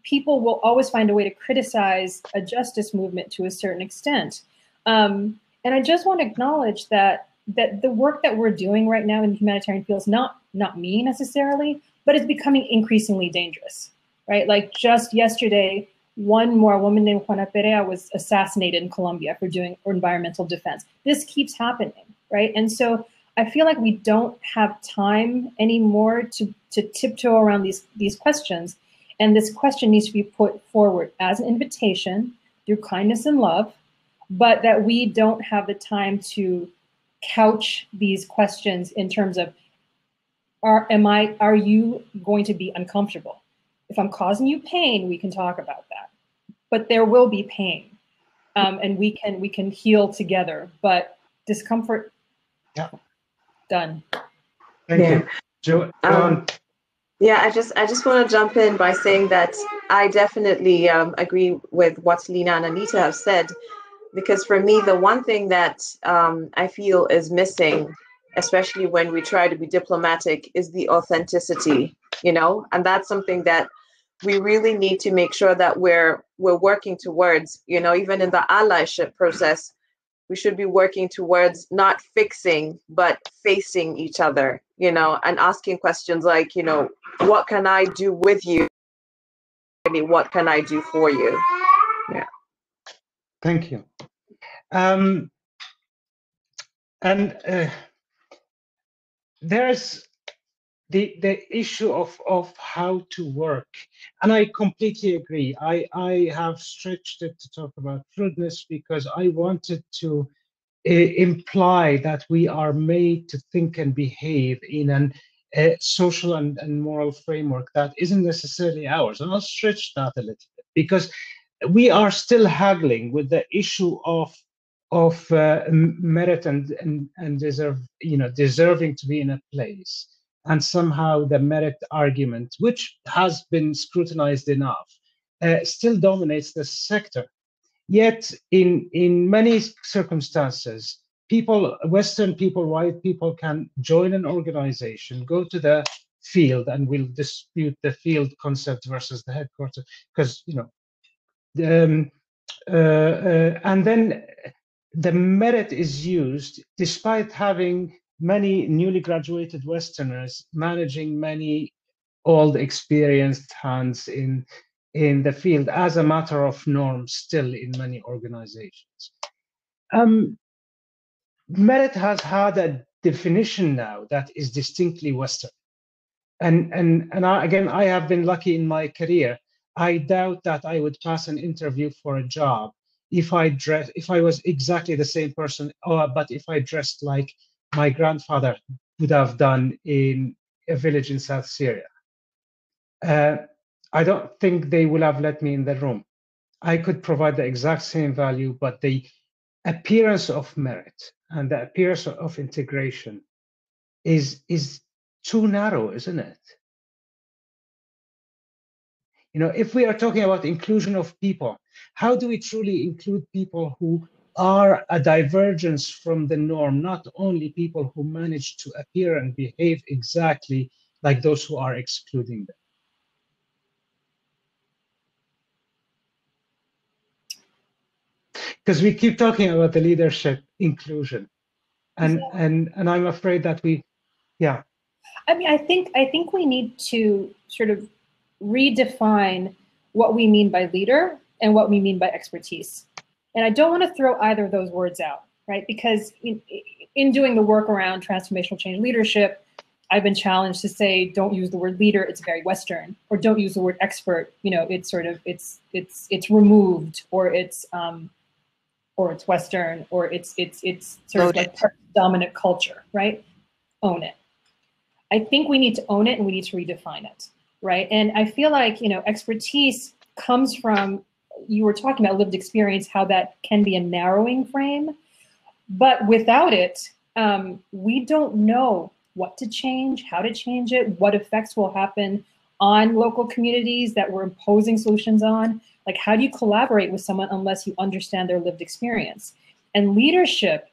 people will always find a way to criticize a justice movement to a certain extent. And I just want to acknowledge that the work that we're doing right now in the humanitarian field is not me necessarily, but it's becoming increasingly dangerous, right? Like just yesterday, one more woman named Juana Perea was assassinated in Colombia for doing environmental defense. This keeps happening, right? And so I feel like we don't have time anymore to tiptoe around these questions. And this question needs to be put forward as an invitation through kindness and love, but that we don't have the time to couch these questions in terms of, are you going to be uncomfortable? If I'm causing you pain, we can talk about that. But there will be pain, and we can heal together. But discomfort, yeah, done. Thank you, Joan. Yeah, I just want to jump in by saying that I definitely agree with what Lena and Anita have said, because for me, the one thing that I feel is missing, especially when we try to be diplomatic, is the authenticity, and that's something that we really need to make sure that we're working towards, even in the allyship process. We should be working towards not fixing, but facing each other, and asking questions like, what can I do with you? What can I do for you? Yeah. Thank you. And there's the issue of how to work, and I completely agree. I have stretched it to talk about rudeness because I wanted to imply that we are made to think and behave in an social and moral framework that isn't necessarily ours. And I'll stretch that a little bit because we are still haggling with the issue of merit and deserving to be in a place. And somehow the merit argument, which has been scrutinized enough, still dominates the sector. Yet, in many circumstances, Western people, white people, can join an organization, go to the field, and we'll dispute the field concept versus the headquarters, because and then the merit is used, despite having many newly graduated Westerners managing many old experienced hands in the field as a matter of norm still in many organizations. Merit has had a definition now that is distinctly Western. And I have been lucky in my career. I doubt that I would pass an interview for a job if I was exactly the same person, but if I dressed like my grandfather would have done in a village in South Syria. I don't think they will have let me in the room. I could provide the exact same value, but the appearance of merit and the appearance of integration is too narrow, isn't it? If we are talking about inclusion of people, how do we truly include people who are a divergence from the norm, not only people who manage to appear and behave exactly like those who are excluding them? Because we keep talking about the leadership inclusion, and I'm afraid that yeah. I mean, I think we need to sort of redefine what we mean by leader and what we mean by expertise. And I don't want to throw either of those words out, right? Because in doing the work around transformational change leadership, I've been challenged to say, don't use the word leader, it's very Western, or don't use the word expert, it's sort of, it's removed, or it's Western, or it's sort of like part of dominant culture, right? Own it. I think we need to own it and we need to redefine it, right? And I feel like, expertise comes from, you were talking about lived experience, how that can be a narrowing frame, but without it, we don't know what to change, how to change it, what effects will happen on local communities that we're imposing solutions on. Like, how do you collaborate with someone unless you understand their lived experience? And leadership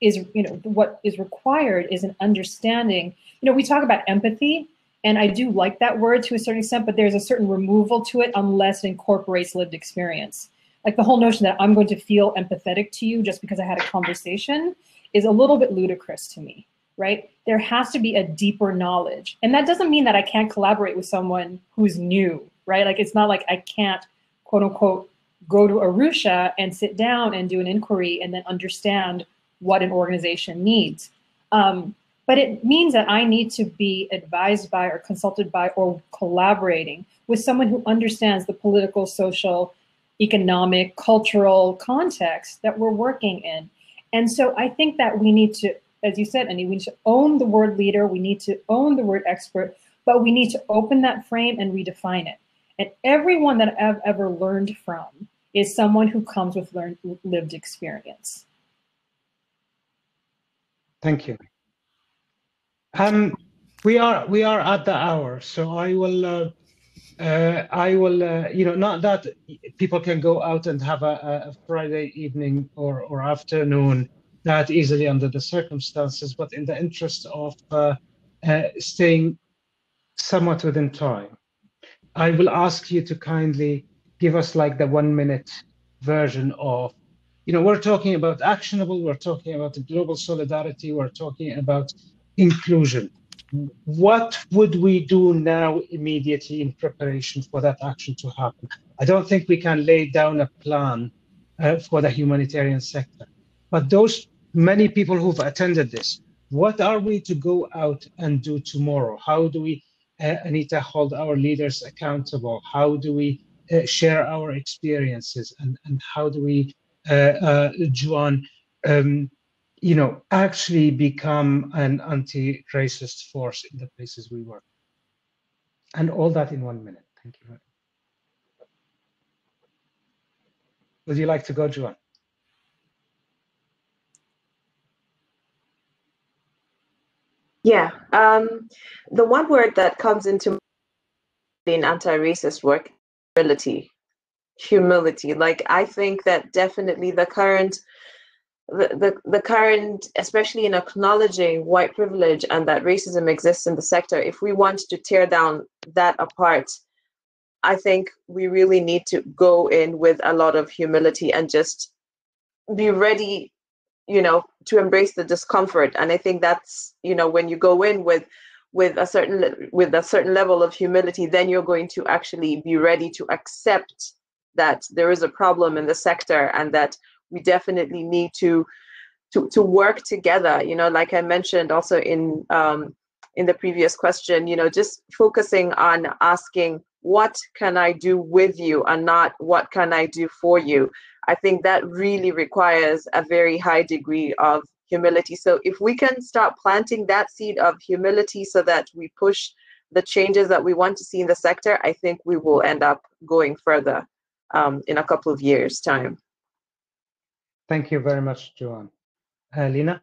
is, what is required is an understanding. We talk about empathy, and I do like that word to a certain extent, but there's a certain removal to it unless it incorporates lived experience. Like the whole notion that I'm going to feel empathetic to you just because I had a conversation is a little bit ludicrous to me, right? There has to be a deeper knowledge. And that doesn't mean that I can't collaborate with someone who's new, right? Like, it's not like I can't, quote unquote, go to Arusha and sit down and do an inquiry and then understand what an organization needs. But But it means that I need to be advised by or consulted by or collaborating with someone who understands the political, social, economic, cultural context that we're working in. And so I think that we need to, as you said, Annie, we need to own the word leader, we need to own the word expert, but we need to open that frame and redefine it. And everyone that I've ever learned from is someone who comes with lived experience. Thank you. We are at the hour, so I will you know, not that people can go out and have a Friday evening or afternoon that easily under the circumstances, but in the interest of staying somewhat within time, I will ask you to kindly give us like the 1 minute version of, you know, we're talking about actionable, we're talking about global solidarity, we're talking about inclusion. What would we do now immediately in preparation for that action to happen? I don't think we can lay down a plan for the humanitarian sector, but those many people who've attended this, what are we to go out and do tomorrow? How do we, Anita, hold our leaders accountable? How do we share our experiences? And how do we, Juan, you know, actually become an anti-racist force in the places we work? And all that in 1 minute. Thank you. Would you like to go, Juan? Yeah, the one word that comes into in anti-racist work, humility. Like, I think that definitely the current, especially in acknowledging white privilege and that racism exists in the sector, if we want to tear down that apart, I think we really need to go in with a lot of humility and just be ready, you know, to embrace the discomfort. And I think that's, you know, when you go in with a certain level of humility, then you're going to actually be ready to accept that there is a problem in the sector and that we definitely need to work together. You know, like I mentioned also in the previous question, you know, just focusing on asking, what can I do with you, and not what can I do for you? I think that really requires a very high degree of humility. So if we can start planting that seed of humility so that we push the changes that we want to see in the sector, I think we will end up going further in a couple of years' time. Thank you very much, Joanne. Lina?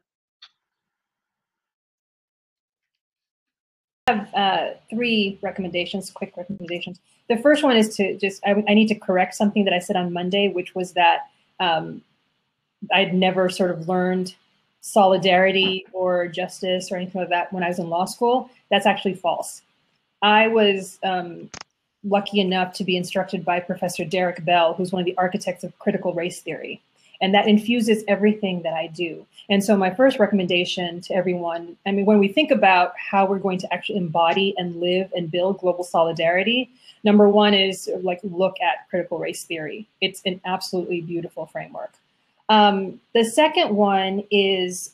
I have three recommendations, quick recommendations. The first one is to just, I need to correct something that I said on Monday, which was that I'd never sort of learned solidarity or justice or anything like that when I was in law school. That's actually false. I was lucky enough to be instructed by Professor Derek Bell, who's one of the architects of critical race theory. And that infuses everything that I do. And so my first recommendation to everyone, I mean, when we think about how we're going to actually embody and live and build global solidarity, number one is like look at critical race theory. It's an absolutely beautiful framework. The second one is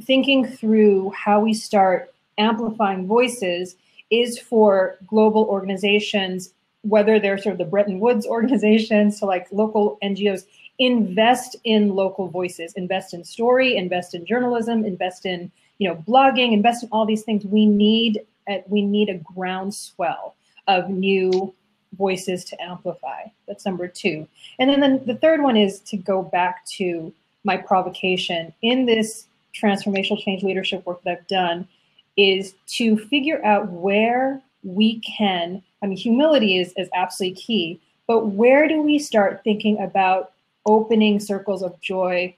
thinking through how we start amplifying voices is for global organizations, whether they're sort of the Bretton Woods organizations, so like local NGOs, invest in local voices, invest in story, invest in journalism, invest in, you know, blogging, invest in all these things. We need a groundswell of new voices to amplify. That's number two. And then the third one is to go back to my provocation in this transformational change leadership work that I've done, is to figure out where we can, I mean, humility is absolutely key, but where do we start thinking about opening circles of joy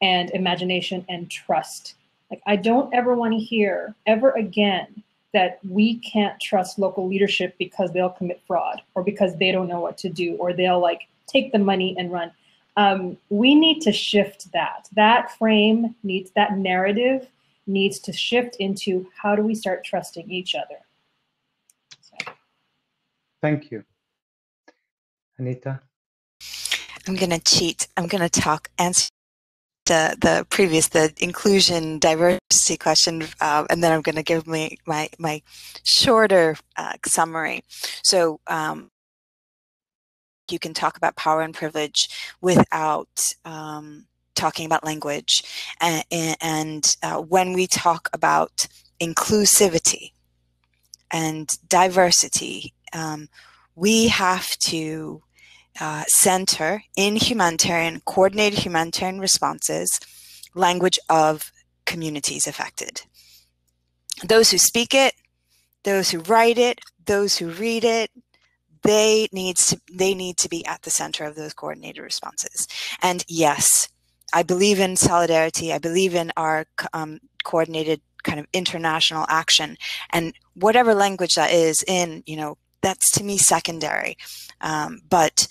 and imagination and trust? Like, I don't ever want to hear ever again that we can't trust local leadership because they'll commit fraud or because they don't know what to do or they'll like take the money and run. We need to shift that. That frame needs, that narrative needs to shift into how do we start trusting each other? So. Thank you. Anita? I'm going to cheat. I'm going to answer the previous, the inclusion diversity question, and then I'm going to give my shorter summary. So you can talk about power and privilege without talking about language, and when we talk about inclusivity and diversity, we have to center in humanitarian, coordinated humanitarian responses, language of communities affected. Those who speak it, those who write it, those who read it, they need to be at the center of those coordinated responses. And yes, I believe in solidarity. I believe in our coordinated kind of international action, and whatever language that is in, that's to me secondary. But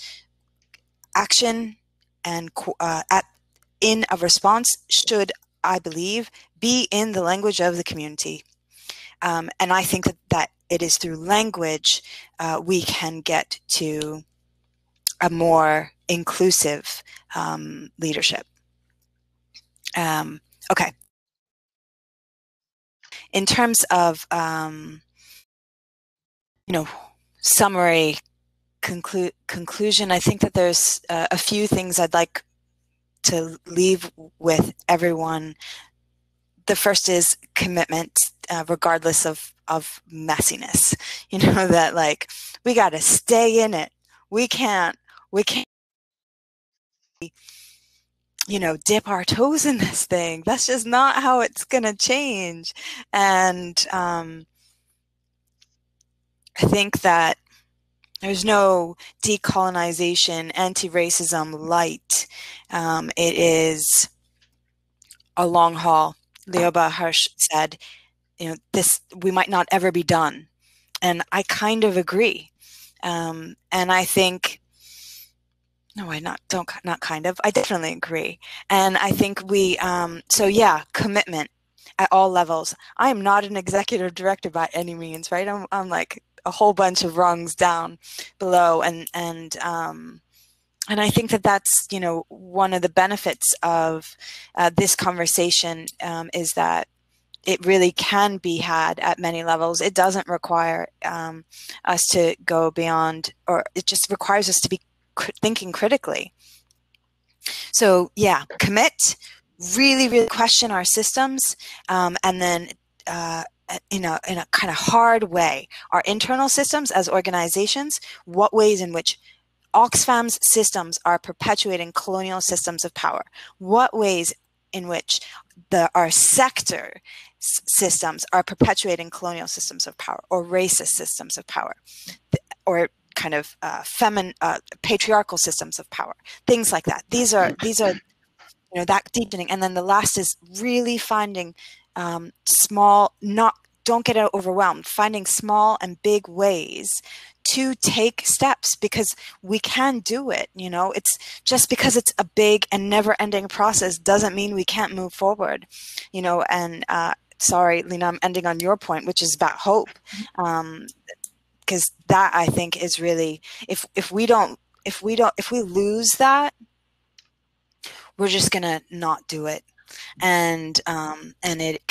action and in a response should, I believe, be in the language of the community. And I think that it is through language we can get to a more inclusive leadership. Okay. In terms of, summary, conclusion, I think that there's a few things I'd like to leave with everyone. The first is commitment, regardless of messiness. That like we got to stay in it. We can't dip our toes in this thing. That's just not how it's gonna change. And I think that there's no decolonization, anti-racism light. It is a long haul. Leoba Hirsch said, we might not ever be done. And I kind of agree. And I think, I definitely agree. And I think commitment at all levels. I am not an executive director by any means, right? I'm like a whole bunch of rungs down below. And I think that that's, one of the benefits of this conversation is that it really can be had at many levels. It doesn't require us to go beyond, or it just requires us to be thinking critically. So yeah, commit, really, really question our systems, and then in a kind of hard way, our internal systems as organizations, what ways in which Oxfam's systems are perpetuating colonial systems of power, what ways in which our sector systems are perpetuating colonial systems of power or racist systems of power, or kind of patriarchal systems of power, things like that. These are that deepening. And then the last is really finding don't get overwhelmed, finding small and big ways to take steps, because we can do it. It's just because it's a big and never-ending process doesn't mean we can't move forward. And sorry, Lena, I'm ending on your point, which is about hope, because that I think is really, if we lose that, we're just gonna not do it, and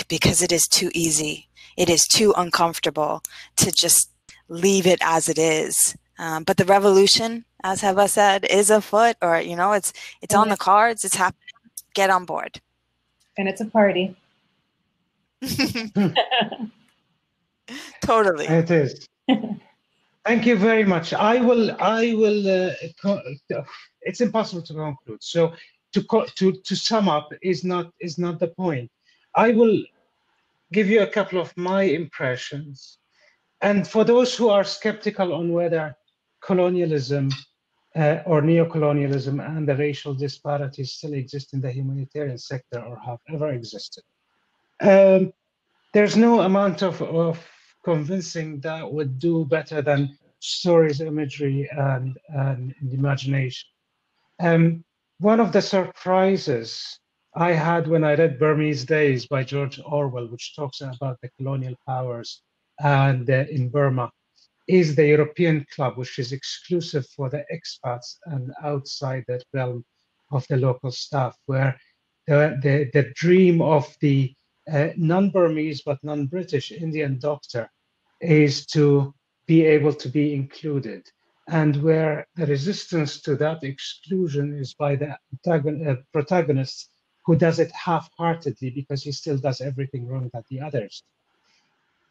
because it is too easy, it is too uncomfortable to just leave it as it is. But the revolution, as Heba said, is afoot, or it's on the cards. It's happening. Get on board. And it's a party. Totally. It is. Thank you very much. I will. It's impossible to conclude. So to sum up is not the point. I will give you a couple of my impressions, and for those who are skeptical on whether colonialism or neocolonialism and the racial disparities still exist in the humanitarian sector or have ever existed, there's no amount of convincing that would do better than stories, imagery, and imagination. One of the surprises I had when I read Burmese Days by George Orwell, which talks about the colonial powers and in Burma, is the European Club, which is exclusive for the expats and outside that realm of the local staff, where the dream of the non-Burmese but non-British Indian doctor is to be able to be included. And where the resistance to that exclusion is by the protagonist, who does it half-heartedly because he still does everything wrong that the others.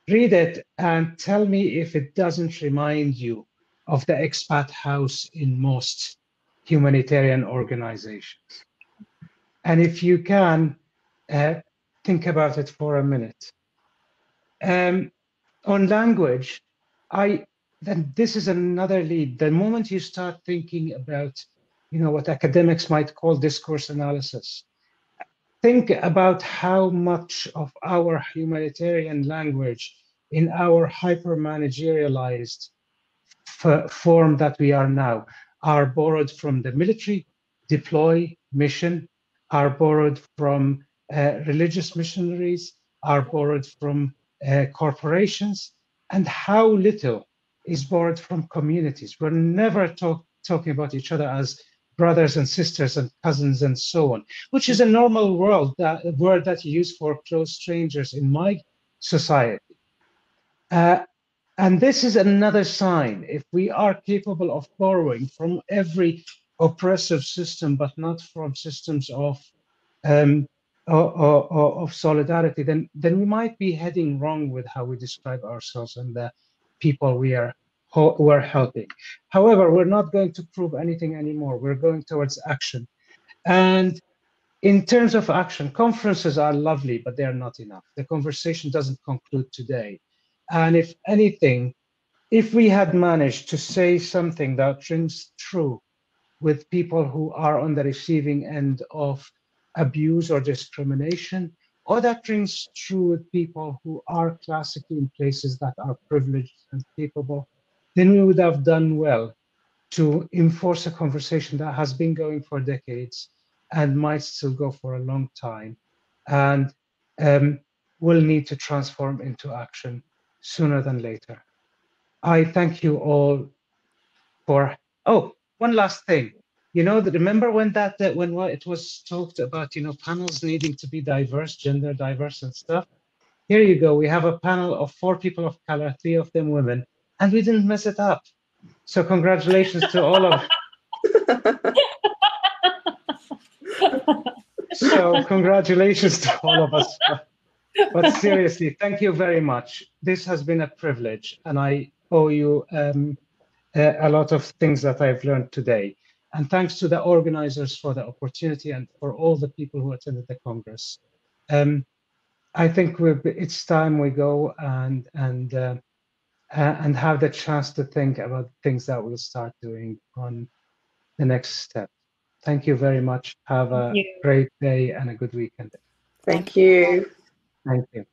Read it and tell me if it doesn't remind you of the expat house in most humanitarian organizations. And if you can, think about it for a minute. On language, then this is another lead. The moment you start thinking about, what academics might call discourse analysis, think about how much of our humanitarian language in our hyper-managerialized form that we are now are borrowed from the military, deploy, mission, are borrowed from religious missionaries, are borrowed from corporations, and how little is borrowed from communities. We're never talking about each other as brothers and sisters and cousins and so on, which is a normal word that you use for close strangers in my society. And this is another sign. If we are capable of borrowing from every oppressive system, but not from systems of solidarity, then we might be heading wrong with how we describe ourselves and the people we're helping. However, we're not going to prove anything anymore. We're going towards action. And in terms of action, conferences are lovely, but they are not enough. The conversation doesn't conclude today. And if anything, if we had managed to say something that rings true with people who are on the receiving end of abuse or discrimination, or that rings true with people who are classically in places that are privileged and capable, then we would have done well to enforce a conversation that has been going for decades and might still go for a long time, and will need to transform into action sooner than later. I thank you all for, one last thing. Remember when it was talked about, panels needing to be diverse, gender diverse and stuff? Here you go. We have a panel of 4 people of color, 3 of them women, and we didn't mess it up. So congratulations to all of So congratulations to all of us. But seriously, thank you very much. This has been a privilege, and I owe you a lot of things that I've learned today. And thanks to the organizers for the opportunity and for all the people who attended the Congress. I think it's time we go and have the chance to think about things that we'll start doing on the next step. Thank you very much. Have a great day and a good weekend. Thank you. Thank you.